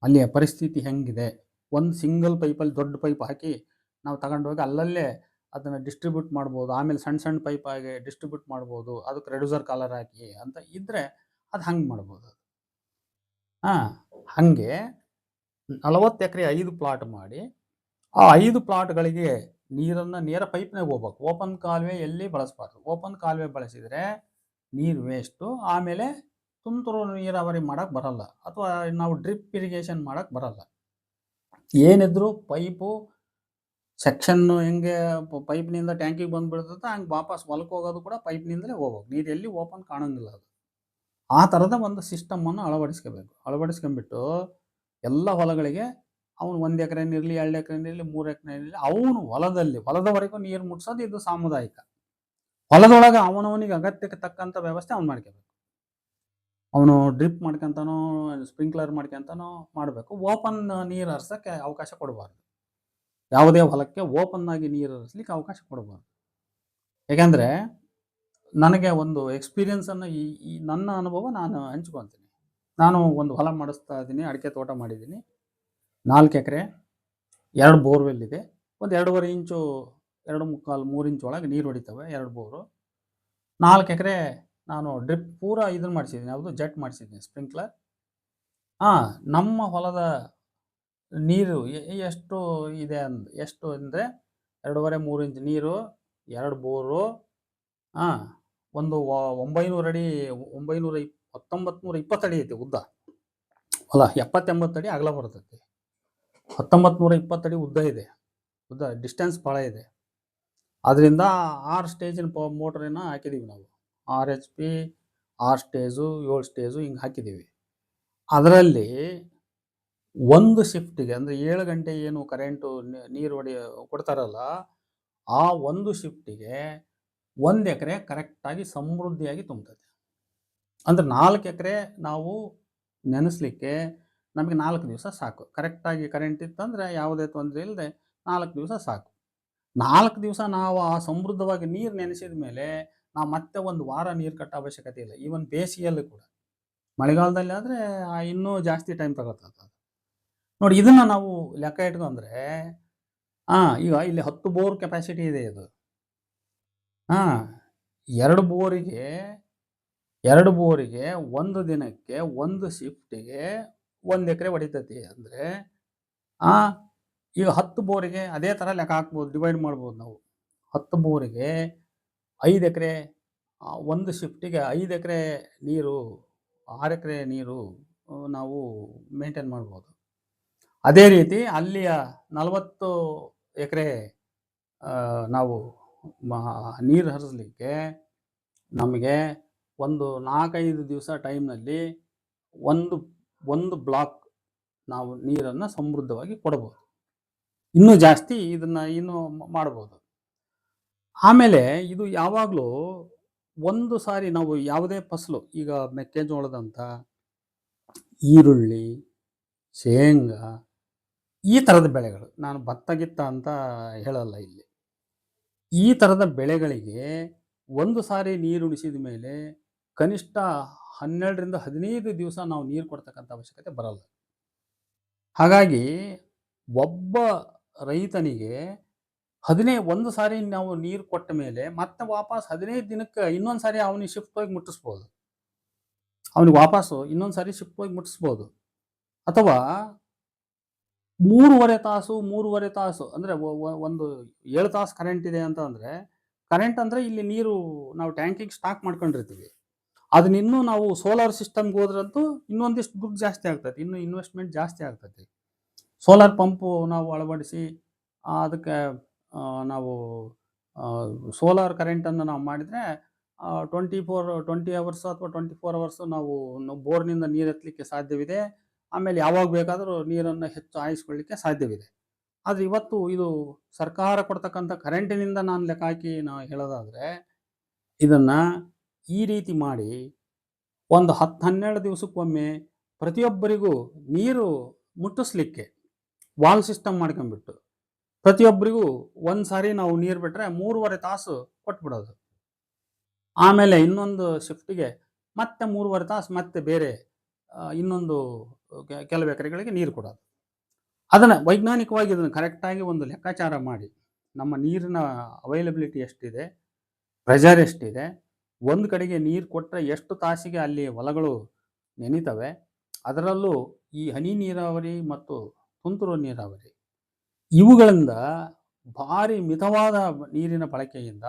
ಅಲ್ಲಿಯ ಪರಿಸ್ಥಿತಿ ಹೆಂಗಿದೆ, ಒಂದು ಸಿಂಗಲ್ ಪೈಪಲ್ಲಿ ದೊಡ್ಡ ಪೈಪ್ ಹಾಕಿ ನಾವು ತಗೊಂಡೋಗಿ ಅಲ್ಲಲ್ಲೇ ಅದನ್ನು ಡಿಸ್ಟ್ರಿಬ್ಯೂಟ್ ಮಾಡ್ಬೋದು. ಆಮೇಲೆ ಸಣ್ಣ ಸಣ್ಣ ಪೈಪಾಗಿ ಡಿಸ್ಟ್ರಿಬ್ಯೂಟ್ ಮಾಡ್ಬೋದು. ಅದಕ್ಕೆ ರೆಡ್ಯೂಸರ್ ಕಾಲರ್ ಹಾಕಿ ಅಂತ ಇದ್ದರೆ ಅದು ಹಂಗೆ ಮಾಡ್ಬೋದು. ಹಾಗೆ 40 ಎಕರೆ 5 ಪ್ಲಾಟ್ ಮಾಡಿ ಆ 5 ಪ್ಲಾಟ್ಗಳಿಗೆ ನೀರನ್ನು ನೇರ ಪೈಪ್ನಾಗ ಹೋಗ್ಬೇಕು. ಓಪನ್ ಕಾಲುವೆ ಎಲ್ಲಿ ಬಳಸಬಾರ್ದು. ಓಪನ್ ಕಾಲುವೆ ಬಳಸಿದರೆ ನೀರು ವೇಸ್ಟು. ಆಮೇಲೆ ತುಂತುರು ನೀರಾವರಿ ಮಾಡೋಕ್ಕೆ ಬರಲ್ಲ, ಅಥವಾ ನಾವು ಡ್ರಿಪ್ ಇರಿಗೇಷನ್ ಮಾಡೋಕ್ಕೆ ಬರಲ್ಲ. ಏನಿದ್ರು ಪೈಪು ಸೆಕ್ಷನ್ನು ಹೆಂಗೆ ಪೈಪ್ನಿಂದ ಟ್ಯಾಂಕಿಗೆ ಬಂದುಬಿಡ್ತದೆ ಹಂಗೆ ವಾಪಸ್ ಹೊಲಕ್ಕೆ ಹೋಗೋದು ಕೂಡ ಪೈಪ್ನಿಂದಲೇ ಹೋಗ್ಬೇಕು. ನೀರು ಎಲ್ಲಿ ಓಪನ್ ಕಾಣೋಂಗಿಲ್ಲ. ಅದು ಆ ಥರದ ಒಂದು ಸಿಸ್ಟಮನ್ನು ಅಳವಡಿಸ್ಕೋಬೇಕು. ಅಳವಡಿಸ್ಕೊಂಬಿಟ್ಟು ಎಲ್ಲ ಹೊಲಗಳಿಗೆ ಅವನು 1 ಎಕರೆನಿರಲಿ 2 ಎಕರೆನಿರಲಿ 3 ಎಕರೆನಿರಲಿ ಅವನು ಹೊಲದವರೆಗೂ ನೀರು ಮುಟ್ಸೋದು ಇದು ಸಾಮುದಾಯಿಕ. ಹೊಲದೊಳಗೆ ಅವನವನಿಗೆ ಅಗತ್ಯಕ್ಕೆ ತಕ್ಕಂಥ ವ್ಯವಸ್ಥೆ ಅವ್ನು ಮಾಡ್ಕೋಬೇಕು. ಅವನು ಡ್ರಿಪ್ ಮಾಡ್ಕೊಂತಾನೋ ಸ್ಪ್ರಿಂಕ್ಲರ್ ಮಾಡ್ಕೊಂತಾನೋ ಮಾಡಬೇಕು. ಓಪನ್ ನೀರು ಹರಿಸೋಕ್ಕೆ ಅವಕಾಶ ಕೊಡಬಾರ್ದು. ಯಾವುದೇ ಹೊಲಕ್ಕೆ ಓಪನ್ ಆಗಿ ನೀರು ಹರಿಸ್ಲಿಕ್ಕೆ ಅವಕಾಶ ಕೊಡಬಾರ್ದು. ಯಾಕೆಂದರೆ ನನಗೆ ಒಂದು ಎಕ್ಸ್ಪೀರಿಯನ್ಸನ್ನು ಈ ನನ್ನ ಅನುಭವ ನಾನು ಹಂಚ್ಕೊತೀನಿ. ನಾನು ಒಂದು ಹೊಲ ಮಾಡಿಸ್ತಾ ಇದ್ದೀನಿ, ಅಡಿಕೆ ತೋಟ ಮಾಡಿದ್ದೀನಿ. 4 ಎಕರೆ, 2 ಬೋರ್ವೆಲ್ ಇದೆ. ಒಂದು 2.5 ಇಂಚು 2.75 3 ಇಂಚ್ ಒಳಗೆ ನೀರು ಹೊಡಿತವೆ 2 ಬೋರು. 4 ಎಕರೆ ನಾನು ಡ್ರಿಪ್ ಪೂರಾ ಇದನ್ನು ಮಾಡಿಸಿದ್ದೀನಿ, ಯಾವುದು ಜೆಟ್ ಮಾಡಿಸಿದ್ದೀನಿ, ಸ್ಪ್ರಿಂಕ್ಲರ್. ನಮ್ಮ ಹೊಲದ ನೀರು ಎಷ್ಟು ಇದೆ ಎಷ್ಟು ಅಂದರೆ 2.5 3 ಇಂಚ್ ನೀರು, 2 ಬೋರು, ಒಂದು 900 ಅಡಿ 1920 ಅಡಿ ಐತಿ ಉದ್ದ ಹೊಲ. 70-80 ಅಡಿ ಅಗಲ ಬರ್ತೈತಿ. 1920 ಅಡಿ ಉದ್ದ ಇದೆ. ಡಿಸ್ಟೆನ್ಸ್ ಭಾಳ ಇದೆ. ಅದರಿಂದ 6 ಸ್ಟೇಜಿನ ಮೋಟ್ರನ್ನ ಹಾಕಿದ್ದೀವಿ ನಾವು. 6 HP, 6 ಸ್ಟೇಜು, 7 ಸ್ಟೇಜು ಹಿಂಗೆ ಹಾಕಿದ್ದೀವಿ. ಅದರಲ್ಲಿ ಒಂದು ಶಿಫ್ಟಿಗೆ ಅಂದರೆ 7 ಗಂಟೆ ಏನು ಕರೆಂಟು ನೀರು ಕೊಡ್ತಾರಲ್ಲ, ಆ ಒಂದು ಶಿಫ್ಟಿಗೆ 1 ಎಕರೆ ಕರೆಕ್ಟಾಗಿ ಸಮೃದ್ಧಿಯಾಗಿ ತುಂಬ್ತದೆ. ಅಂದರೆ 4 ಎಕರೆ ನಾವು ನೆನೆಸ್ಲಿಕ್ಕೆ ನಮಗೆ 4 ದಿವಸ ಸಾಕು. ಕರೆಕ್ಟಾಗಿ ಕರೆಂಟ್ ಇತ್ತಂದರೆ ಯಾವುದೇ ತೊಂದರೆ ಇಲ್ಲದೆ 4 ದಿವಸ ಸಾಕು. 4 ದಿವಸ ನಾವು ಆ ಸಮೃದ್ಧವಾಗಿ ನೀರು ನೆನೆಸಿದ ಮೇಲೆ ನಾವು ಮತ್ತೆ 1 ವಾರ ನೀರು ಕಟ್ಟೋ ಅವಶ್ಯಕತೆ ಇಲ್ಲ. ಈವನ್ ಬೇಸಿಗೆಯಲ್ಲೂ ಕೂಡ. ಮಳೆಗಾಲದಲ್ಲಿ ಆದರೆ ಇನ್ನೂ ಜಾಸ್ತಿ ಟೈಮ್ ತಗೊಳ್ತದೆ. ನೋಡಿ, ಇದನ್ನು ನಾವು ಲೆಕ್ಕ ಇಟ್ಕೊಂಡ್ರೆ ಈಗ ಇಲ್ಲಿ 10 ಬೋರ್ ಕೆಪಾಸಿಟಿ ಇದೆ ಇದು. 2 ಬೋರಿಗೆ ಒಂದು ದಿನಕ್ಕೆ ಒಂದು ಶಿಫ್ಟಿಗೆ 1 ಎಕರೆ ಹೊಡಿತೈತಿ. ಅಂದರೆ ಈಗ 10 ಬೋರಿಗೆ ಅದೇ ಥರ ಲೆಕ್ಕ ಹಾಕ್ಬೋದು, ಡಿವೈಡ್ ಮಾಡ್ಬೋದು ನಾವು. 10 ಬೋರಿಗೆ 5 ಎಕರೆ, ಒಂದು ಶಿಫ್ಟಿಗೆ 5 ಎಕರೆ ನೀರು, 6 ಎಕರೆ ನೀರು ನಾವು ಮೇಂಟೈನ್ ಮಾಡ್ಬೋದು. ಅದೇ ರೀತಿ ಅಲ್ಲಿಯ 40 ಎಕರೆ ನಾವು ನೀರು ಹರಿಸ್ಲಿಕ್ಕೆ ನಮಗೆ ಒಂದು 4-5 ದಿವಸ ಟೈಮ್ನಲ್ಲಿ ಒಂದು ಬ್ಲಾಕ್ ನಾವು ನೀರನ್ನು ಸಮೃದ್ಧವಾಗಿ ಕೊಡ್ಬೋದು. ಇನ್ನೂ ಜಾಸ್ತಿ ಇದನ್ನು ಇನ್ನೂ ಮಾಡ್ಬೋದು. ಆಮೇಲೆ ಇದು ಯಾವಾಗಲೂ ಒಂದು ಸಾರಿ ನಾವು ಯಾವುದೇ ಫಸಲು, ಈಗ ಮೆಕ್ಕೆಜೋಳದಂಥ, ಈರುಳ್ಳಿ, ಶೇಂಗಾ, ಈ ಥರದ ಬೆಳೆಗಳು, ನಾನು ಭತ್ತ ಗಿತ್ತ ಅಂತ ಹೇಳಲ್ಲ ಇಲ್ಲಿ, ಈ ಥರದ ಬೆಳೆಗಳಿಗೆ ಒಂದು ಸಾರಿ ನೀರು ಉಣಿಸಿದ ಮೇಲೆ ಕನಿಷ್ಠ 12ರಿಂದ 15 ದಿವಸ ನಾವು ನೀರು ಕೊಡ್ತಕ್ಕಂಥ ಅವಶ್ಯಕತೆ ಬರಲ್ಲ. ಹಾಗಾಗಿ ಒಬ್ಬ ರೈತನಿಗೆ ಒಂದು ಸಾರಿ ನಾವು ನೀರು ಕೊಟ್ಟ ಮೇಲೆ ಮತ್ತೆ ವಾಪಸ್ 15 ದಿನಕ್ಕೆ ಇನ್ನೊಂದು ಸಾರಿ ಅವನಿಗೆ ಶಿಫ್ಟ್ ಹೋಗಿ ಮುಟ್ಟಿಸ್ಬೋದು. ಅವನಿಗೆ ವಾಪಸ್ಸು ಇನ್ನೊಂದು ಸಾರಿ ಶಿಫ್ಟ್ ಹೋಗಿ ಮುಟ್ಟಿಸ್ಬೋದು. ಅಥವಾ 3.5 ತಾಸು ಅಂದರೆ ಒಂದು 7 ತಾಸು ಕರೆಂಟ್ ಇದೆ ಅಂತ ಅಂದರೆ, ಕರೆಂಟ್ ಅಂದರೆ ಇಲ್ಲಿ ನೀರು ನಾವು ಟ್ಯಾಂಕಿಗೆ ಸ್ಟಾಕ್ ಮಾಡ್ಕೊಂಡಿರ್ತೀವಿ. ಅದನ್ನ ಇನ್ನೂ ನಾವು ಸೋಲಾರ್ ಸಿಸ್ಟಮ್ಗೆ ಹೋದ್ರಂತೂ ಇನ್ನೊಂದಿಷ್ಟು ದುಡ್ಡು ಜಾಸ್ತಿ ಆಗ್ತೈತಿ, ಇನ್ನೂ ಇನ್ವೆಸ್ಟ್ಮೆಂಟ್ ಜಾಸ್ತಿ ಆಗ್ತೈತಿ. ಸೋಲಾರ್ ಪಂಪು ನಾವು ಅಳವಡಿಸಿ ಅದಕ್ಕೆ ನಾವು ಸೋಲಾರ್ ಕರೆಂಟನ್ನು ನಾವು ಮಾಡಿದರೆ 20 ಅವರ್ಸು ಅಥವಾ 24 ಅವರ್ಸು ನಾವು ಬೋರ್ನಿಂದ ನೀರು ಎತ್ತಲಿಕ್ಕೆ ಸಾಧ್ಯವಿದೆ. ಆಮೇಲೆ ಯಾವಾಗ ಬೇಕಾದರೂ ನೀರನ್ನು ಹೆಚ್ಚು ಹಾಯಿಸ್ಕೊಳ್ಳಿಕ್ಕೆ ಸಾಧ್ಯವಿದೆ. ಆದರೆ ಇವತ್ತು ಇದು ಸರ್ಕಾರ ಕೊಡ್ತಕ್ಕಂಥ ಕರೆಂಟಿನಿಂದ ನಾನು ಲೆಕ್ಕ ಹಾಕಿ ನಾವು ಹೇಳೋದಾದರೆ, ಇದನ್ನು ಈ ರೀತಿ ಮಾಡಿ ಒಂದು 10-12 ದಿವಸಕ್ಕೊಮ್ಮೆ ಪ್ರತಿಯೊಬ್ಬರಿಗೂ ನೀರು ಮುಟ್ಟಿಸ್ಲಿಕ್ಕೆ ವಾಲ್ ಸಿಸ್ಟಮ್ ಮಾಡ್ಕೊಂಬಿಟ್ಟು ಪ್ರತಿಯೊಬ್ಬರಿಗೂ ಒಂದು ಸಾರಿ ನಾವು ನೀರು ಬಿಟ್ಟರೆ 3.5 ತಾಸು ಕೊಟ್ಬಿಡೋದು. ಆಮೇಲೆ ಇನ್ನೊಂದು ಶಿಫ್ಟಿಗೆ ಮತ್ತೆ 3.5 ತಾಸು ಮತ್ತೆ ಬೇರೆ ಇನ್ನೊಂದು ಕೆಲವು ಎಕರೆಗಳಿಗೆ ನೀರು ಕೊಡೋದು. ಅದನ್ನು ವೈಜ್ಞಾನಿಕವಾಗಿ ಇದನ್ನು ಕರೆಕ್ಟಾಗಿ ಒಂದು ಲೆಕ್ಕಾಚಾರ ಮಾಡಿ, ನಮ್ಮ ನೀರಿನ ಅವೈಲಬಿಲಿಟಿ ಎಷ್ಟಿದೆ, ಪ್ರೆಷರ್ ಎಷ್ಟಿದೆ, ಒಂದು ಕಡೆಗೆ ನೀರು ಕೊಟ್ಟರೆ ಎಷ್ಟು ತಾಸಿಗೆ ಅಲ್ಲಿ ಹೊಲಗಳು ನೆನೀತವೆ, ಅದರಲ್ಲೂ ಈ ಹನಿ ನೀರಾವರಿ ಮತ್ತು ತುಂತುರು ನೀರಾವರಿ ಇವುಗಳಿಂದ ಭಾರಿ ಮಿತವಾದ ನೀರಿನ ಬಳಕೆಯಿಂದ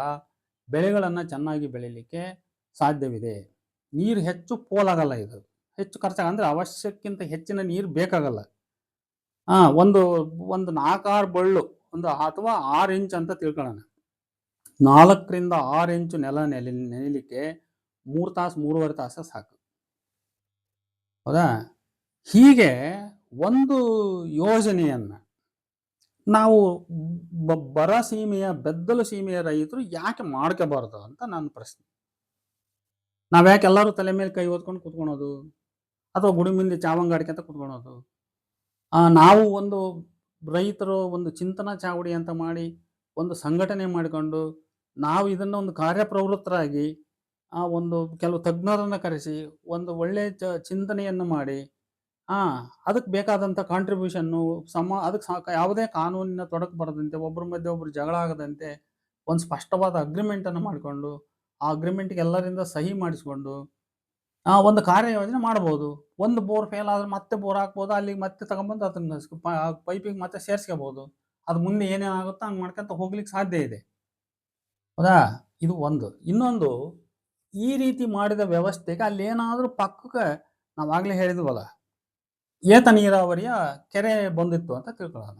ಬೆಳೆಗಳನ್ನು ಚೆನ್ನಾಗಿ ಬೆಳೀಲಿಕ್ಕೆ ಸಾಧ್ಯವಿದೆ. ನೀರು ಹೆಚ್ಚು ಪೋಲಾಗಲ್ಲ, ಇದು ಹೆಚ್ಚು ಖರ್ಚಾಗ ಅವಶ್ಯಕ್ಕಿಂತ ಹೆಚ್ಚಿನ ನೀರು ಬೇಕಾಗಲ್ಲ. ಒಂದು 4-6 ಬಳ್ಳು ಅಥವಾ 6 ಇಂಚ್ ಅಂತ ತಿಳ್ಕೊಳ್ಳೋಣ. 4ರಿಂದ 6 ಇಂಚು ನೆಲ ನೆನೆಯಲಿಕ್ಕೆ 3 ತಾಸು 3.5 ತಾಸು ಸಾಕು. ಹೌದಾ? ಹೀಗೆ ಒಂದು ಯೋಜನೆಯನ್ನು ನಾವು ಬರ ಸೀಮೆಯ ಬೆದ್ದಲು ಸೀಮೆಯ ರೈತರು ಯಾಕೆ ಮಾಡ್ಕೋಬಾರ್ದು ಅಂತ ನನ್ನ ಪ್ರಶ್ನೆ. ನಾವ್ಯಾಕೆ ಎಲ್ಲರೂ ತಲೆ ಮೇಲೆ ಕೈ ಹೊತ್ಕೊಂಡು ಕೂತ್ಕೊಳೋದು, ಅಥವಾ ಗುಡಿ ಮುಂದೆ ಚಾವಂಗಾಡಿಕೆ ಅಂತ ಕೂತ್ಕೊಳೋದು? ನಾವು ಒಂದು ರೈತರು ಒಂದು ಚಿಂತನಾ ಚಾವಡಿ ಅಂತ ಮಾಡಿ ಒಂದು ಸಂಘಟನೆ ಮಾಡಿಕೊಂಡು ನಾವು ಇದನ್ನು ಒಂದು ಕಾರ್ಯಪ್ರವೃತ್ತರಾಗಿ ಒಂದು ಕೆಲವು ತಜ್ಞರನ್ನು ಕರೆಸಿ ಒಂದು ಒಳ್ಳೆಯ ಚಿಂತನೆಯನ್ನು ಮಾಡಿ ಅದಕ್ಕೆ ಬೇಕಾದಂಥ ಕಾಂಟ್ರಿಬ್ಯೂಷನ್ನು ಅದಕ್ಕೆ ಯಾವುದೇ ಕಾನೂನಿನ ತೊಡಕು ಬರದಂತೆ, ಒಬ್ಬರ ಮಧ್ಯೆ ಒಬ್ಬರು ಜಗಳ ಆಗದಂತೆ ಒಂದು ಸ್ಪಷ್ಟವಾದ ಅಗ್ರಿಮೆಂಟನ್ನು ಮಾಡಿಕೊಂಡು ಆ ಅಗ್ರಿಮೆಂಟ್ಗೆ ಎಲ್ಲರಿಂದ ಸಹಿ ಮಾಡಿಸ್ಕೊಂಡು ಒಂದು ಕಾರ್ಯಯೋಜನೆ ಮಾಡ್ಬೋದು. ಒಂದು ಬೋರ್ ಫೇಲ್ ಆದ್ರೆ ಮತ್ತೆ ಬೋರ್ ಹಾಕ್ಬೋದು, ಅಲ್ಲಿಗೆ ಮತ್ತೆ ತಗೊಂಬಂದು ಅದನ್ನು ಪೈಪಿಗೆ ಮತ್ತೆ ಸೇರಿಸ್ಕೋಬೋದು. ಅದು ಮುಂದೆ ಏನೇನಾಗುತ್ತೋ ಹಂಗೆ ಮಾಡ್ಕೊಂತ ಹೋಗ್ಲಿಕ್ಕೆ ಸಾಧ್ಯ ಇದೆ. ಹೌದಾ? ಇದು ಒಂದು. ಇನ್ನೊಂದು, ಈ ರೀತಿ ಮಾಡಿದ ವ್ಯವಸ್ಥೆಗೆ ಅಲ್ಲೇನಾದರೂ ಪಕ್ಕಕ್ಕೆ ನಾವಾಗಲೇ ಹೇಳಿದ್ವಲ್ಲ, ಏತ ನೀರಾವರಿಯ ಕೆರೆ ಬಂದಿತ್ತು ಅಂತ ತಿಳ್ಕೊಳ್ಳೋಣ.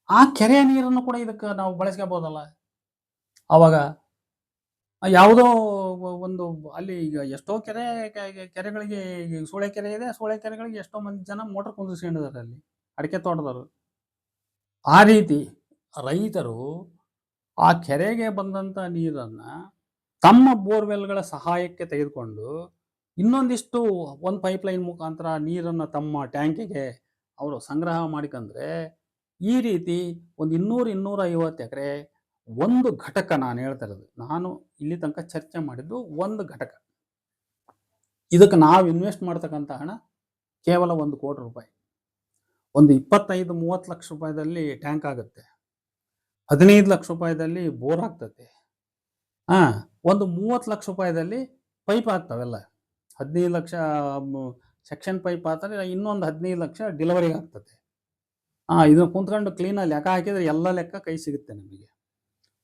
ಆ ಕೆರೆಯ ನೀರನ್ನು ಕೂಡ ಇದಕ್ಕೆ ನಾವು ಬಳಸ್ಕೋಬೋದಲ್ಲ. ಆವಾಗ ಯಾವುದೋ ಒಂದು ಅಲ್ಲಿ ಈಗ ಎಷ್ಟೋ ಕೆರೆಗಳಿಗೆ ಸೂಳೆ ಕೆರೆ ಇದೆ, ಸೂಳೆ ಕೆರೆಗಳಿಗೆ ಎಷ್ಟೋ ಮಂದಿ ಜನ ಮೋಟರ್ ಕುಂದಿಸ್ಕೊಂಡಿದ್ದಾರೆ ಅಲ್ಲಿ, ಅಡಿಕೆ ತೋಟದವರು. ಆ ರೀತಿ ರೈತರು ಆ ಕೆರೆಗೆ ಬಂದಂಥ ನೀರನ್ನು ತಮ್ಮ ಬೋರ್ವೆಲ್ಗಳ ಸಹಾಯಕ್ಕೆ ತೆಗೆದುಕೊಂಡು ಇನ್ನೊಂದಿಷ್ಟು ಒಂದು ಪೈಪ್ಲೈನ್ ಮುಖಾಂತರ ನೀರನ್ನು ತಮ್ಮ ಟ್ಯಾಂಕಿಗೆ ಅವರು ಸಂಗ್ರಹ ಮಾಡಿಕೊಂಡ್ರೆ, ಈ ರೀತಿ ಒಂದು 200-250 ಎಕರೆ ಒಂದು ಘಟಕ, ನಾನು ಹೇಳ್ತಾ ಇರೋದು, ನಾನು ಇಲ್ಲಿ ತನಕ ಚರ್ಚೆ ಮಾಡಿದ್ದು ಒಂದು ಘಟಕ. ಇದಕ್ಕೆ ನಾವು ಇನ್ವೆಸ್ಟ್ ಮಾಡ್ತಕ್ಕಂಥ ಹಣ ಕೇವಲ 1 ಕೋಟಿ ರೂಪಾಯಿ. ಒಂದು 25-30 ಲಕ್ಷ ರೂಪಾಯಿದಲ್ಲಿ ಟ್ಯಾಂಕ್ ಆಗುತ್ತೆ, 15 ಲಕ್ಷ ರೂಪಾಯಿದಲ್ಲಿ ಬೋರ್ ಆಗ್ತದೆ, ಒಂದು 30 ಲಕ್ಷ ರೂಪಾಯಿದಲ್ಲಿ ಪೈಪ್ ಆಗ್ತಾವೆಲ್ಲ. 15 ಲಕ್ಷ ಸೆಕ್ಷನ್ ಪೈಪ್ ಆದರೆ ಇನ್ನೊಂದು 15 ಲಕ್ಷ ಡೆಲಿವರಿಗೆ ಆಗ್ತದೆ. ಇದನ್ನು ಕುಂತ್ಕೊಂಡು ಕ್ಲೀನಾಗಿ ಲೆಕ್ಕ ಹಾಕಿದರೆ ಎಲ್ಲ ಲೆಕ್ಕ ಕೈ ಸಿಗುತ್ತೆ ನಮಗೆ.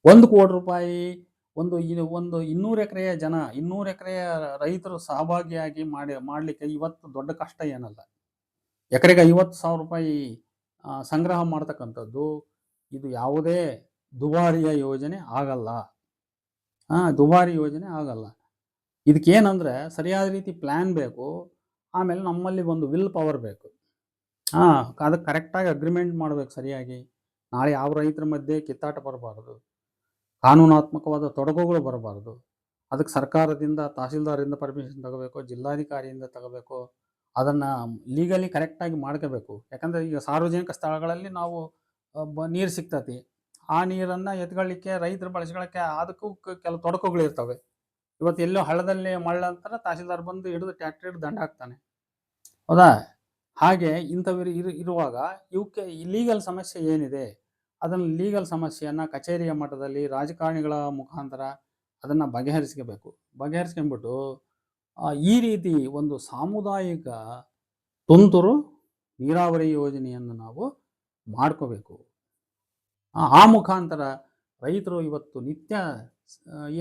1 ಕೋಟಿ ರೂಪಾಯಿ ಒಂದು 200 ಎಕರೆಯ 200 ಎಕರೆಯ ರೈತರು ಸಹಭಾಗಿಯಾಗಿ ಮಾಡಲಿಕ್ಕೆ ಇವತ್ತು ದೊಡ್ಡ ಕಷ್ಟ ಏನಲ್ಲ. ಎಕರೆಗೆ 50,000 ರೂಪಾಯಿ ಸಂಗ್ರಹ ಮಾಡ್ತಕ್ಕಂಥದ್ದು ಇದು ಯಾವುದೇ ದುಬಾರಿಯ ಯೋಜನೆ ಆಗಲ್ಲ. ದುಬಾರಿ ಯೋಜನೆ ಆಗಲ್ಲ. ಇದಕ್ಕೇನಂದರೆ ಸರಿಯಾದ ರೀತಿ ಪ್ಲ್ಯಾನ್ ಬೇಕು, ಆಮೇಲೆ ನಮ್ಮಲ್ಲಿ ಒಂದು ವಿಲ್ ಪವರ್ ಬೇಕು. ಅದಕ್ಕೆ ಕರೆಕ್ಟಾಗಿ ಅಗ್ರಿಮೆಂಟ್ ಮಾಡಬೇಕು ಸರಿಯಾಗಿ. ನಾಳೆ ಯಾವ ರೈತರ ಮಧ್ಯೆ ಕಿತ್ತಾಟ ಬರಬಾರ್ದು, ಕಾನೂನಾತ್ಮಕವಾದ ತೊಡಕುಗಳು ಬರಬಾರ್ದು. ಅದಕ್ಕೆ ಸರ್ಕಾರದಿಂದ, ತಹಸೀಲ್ದಾರಿಂದ ಪರ್ಮಿಷನ್ ತಗೋಬೇಕು, ಜಿಲ್ಲಾಧಿಕಾರಿಯಿಂದ ತಗೋಬೇಕು. ಅದನ್ನು ಲೀಗಲಿ ಕರೆಕ್ಟಾಗಿ ಮಾಡ್ಕೋಬೇಕು. ಯಾಕಂದರೆ ಈಗ ಸಾರ್ವಜನಿಕ ಸ್ಥಳಗಳಲ್ಲಿ ನಾವು ನೀರು ಸಿಗ್ತತಿ, ಆ ನೀರನ್ನು ಎತ್ಕೊಳ್ಳಿಕ್ಕೆ ರೈತರು ಬಳಸ್ಕೊಳ್ಳೋಕ್ಕೆ ಅದಕ್ಕೂ ಕೆಲವು ತೊಡಕುಗಳಿರ್ತವೆ. ಇವತ್ತು ಎಲ್ಲೋ ಹಳ್ಳದಲ್ಲಿ ಮಳ್ಳ ಅಂತಾರೆ, ತಹಸೀಲ್ದಾರ್ ಬಂದು ಹಿಡಿದು ಟ್ಯಾಕ್ಟ್ರಿ ಹಿಡಿದು ದಂಡ ಹಾಕ್ತಾನೆ. ಹೌದಾ? ಹಾಗೆ ಇಂಥವ್ರು ಇರುವಾಗ ಇವಕ್ಕೆ ಲೀಗಲ್ ಸಮಸ್ಯೆ ಏನಿದೆ, ಅದನ್ನು ಲೀಗಲ್ ಸಮಸ್ಯೆಯನ್ನು ಕಚೇರಿಯ ಮಟ್ಟದಲ್ಲಿ ರಾಜಕಾರಣಿಗಳ ಮುಖಾಂತರ ಅದನ್ನು ಬಗೆಹರಿಸ್ಕೊಂಡ್ಬಿಟ್ಟು ಈ ರೀತಿ ಒಂದು ಸಾಮುದಾಯಿಕ ತುಂತುರು ನೀರಾವರಿ ಯೋಜನೆಯನ್ನು ನಾವು ಮಾಡ್ಕೋಬೇಕು. ಆ ಮುಖಾಂತರ ರೈತರು ಇವತ್ತು ನಿತ್ಯ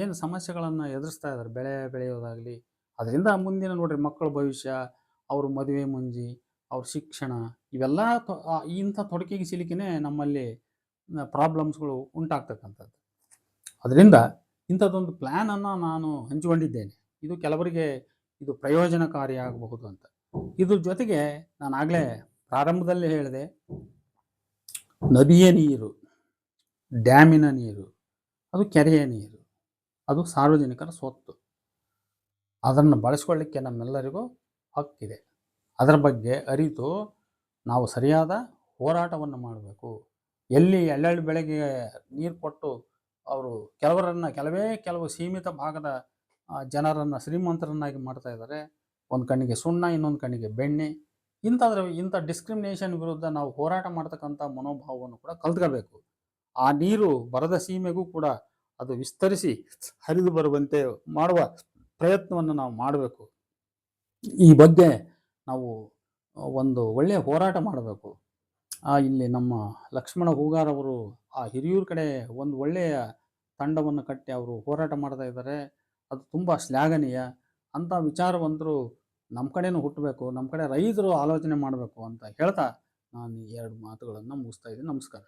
ಏನು ಸಮಸ್ಯೆಗಳನ್ನು ಎದುರಿಸ್ತಾ ಇದ್ದಾರೆ, ಬೆಳೆ ಬೆಳೆಯೋದಾಗಲಿ, ಅದರಿಂದ ಮುಂದಿನ ನೋಡ್ರಿ ಮಕ್ಕಳ ಭವಿಷ್ಯ, ಅವ್ರ ಮದುವೆ ಮುಂಜಿ, ಅವ್ರ ಶಿಕ್ಷಣ, ಇವೆಲ್ಲ ಇಂಥ ತೊಡಕಿಗೆ ಸಿಲುಕಿನೇ ನಮ್ಮಲ್ಲಿ ಪ್ರಾಬ್ಲಮ್ಸ್ಗಳು ಉಂಟಾಗ್ತಕ್ಕಂಥದ್ದು. ಅದರಿಂದ ಇಂಥದ್ದೊಂದು ಪ್ಲ್ಯಾನನ್ನು ನಾನು ಹಂಚಿಕೊಂಡಿದ್ದೇನೆ. ಇದು ಕೆಲವರಿಗೆ ಇದು ಪ್ರಯೋಜನಕಾರಿ ಆಗಬಹುದು ಅಂತ. ಇದ್ರ ಜೊತೆಗೆ ನಾನು ಆಗಲೇ ಪ್ರಾರಂಭದಲ್ಲಿ ಹೇಳಿದೆ, ನದಿಯ ನೀರು, ಡ್ಯಾಮಿನ ನೀರು, ಅದು ಕೆರೆಯ ನೀರು, ಅದು ಸಾರ್ವಜನಿಕರ ಸ್ವತ್ತು. ಅದನ್ನು ಬಳಸ್ಕೊಳ್ಳಿಕ್ಕೆ ನಮ್ಮೆಲ್ಲರಿಗೂ ಹಕ್ಕಿದೆ. ಅದರ ಬಗ್ಗೆ ಅರಿತು ನಾವು ಸರಿಯಾದ ಹೋರಾಟವನ್ನು ಮಾಡಬೇಕು. ಎಲ್ಲಿ ಎಳ್ಳೆಳ್ಳು ಬೆಳೆಗೆ ನೀರು ಕೊಟ್ಟು ಅವರು ಕೆಲವು ಸೀಮಿತ ಭಾಗದ ಜನರನ್ನು ಶ್ರೀಮಂತರನ್ನಾಗಿ ಮಾಡ್ತಾ ಇದ್ದಾರೆ. ಒಂದು ಕಣ್ಣಿಗೆ ಸುಣ್ಣ, ಇನ್ನೊಂದು ಕಣ್ಣಿಗೆ ಬೆಣ್ಣೆ. ಇಂಥ ಡಿಸ್ಕ್ರಿಮಿನೇಷನ್ ವಿರುದ್ಧ ನಾವು ಹೋರಾಟ ಮಾಡ್ತಕ್ಕಂಥ ಮನೋಭಾವವನ್ನು ಕೂಡ ಕಲ್ತ್ಕೋಬೇಕು. ಆ ನೀರು ಬರದ ಸೀಮೆಗೂ ಕೂಡ ಅದು ವಿಸ್ತರಿಸಿ ಹರಿದು ಬರುವಂತೆ ಮಾಡುವ ಪ್ರಯತ್ನವನ್ನು ನಾವು ಮಾಡಬೇಕು. ಈ ಬಗ್ಗೆ ನಾವು ಒಂದು ಒಳ್ಳೆಯ ಹೋರಾಟ ಮಾಡಬೇಕು. ಇಲ್ಲಿ ನಮ್ಮ ಲಕ್ಷ್ಮಣ ಹೂಗಾರ್ ಅವರು ಆ ಹಿರಿಯೂರು ಕಡೆ ಒಂದು ಒಳ್ಳೆಯ ತಂಡವನ್ನು ಕಟ್ಟಿ ಅವರು ಹೋರಾಟ ಮಾಡ್ತಾ ಇದ್ದಾರೆ. ಅದು ತುಂಬ ಶ್ಲಾಘನೀಯ. ಅಂಥ ವಿಚಾರವಂತರು ನಮ್ಮ ಕಡೆನೂ ಹುಟ್ಟಬೇಕು, ನಮ್ಮ ಕಡೆ ರೈತರು ಆಲೋಚನೆ ಮಾಡಬೇಕು ಅಂತ ಹೇಳ್ತಾ ನಾನು 2 ಮಾತುಗಳನ್ನು ಮುಗಿಸ್ತಾ ಇದ್ದೀನಿ. ನಮಸ್ಕಾರ.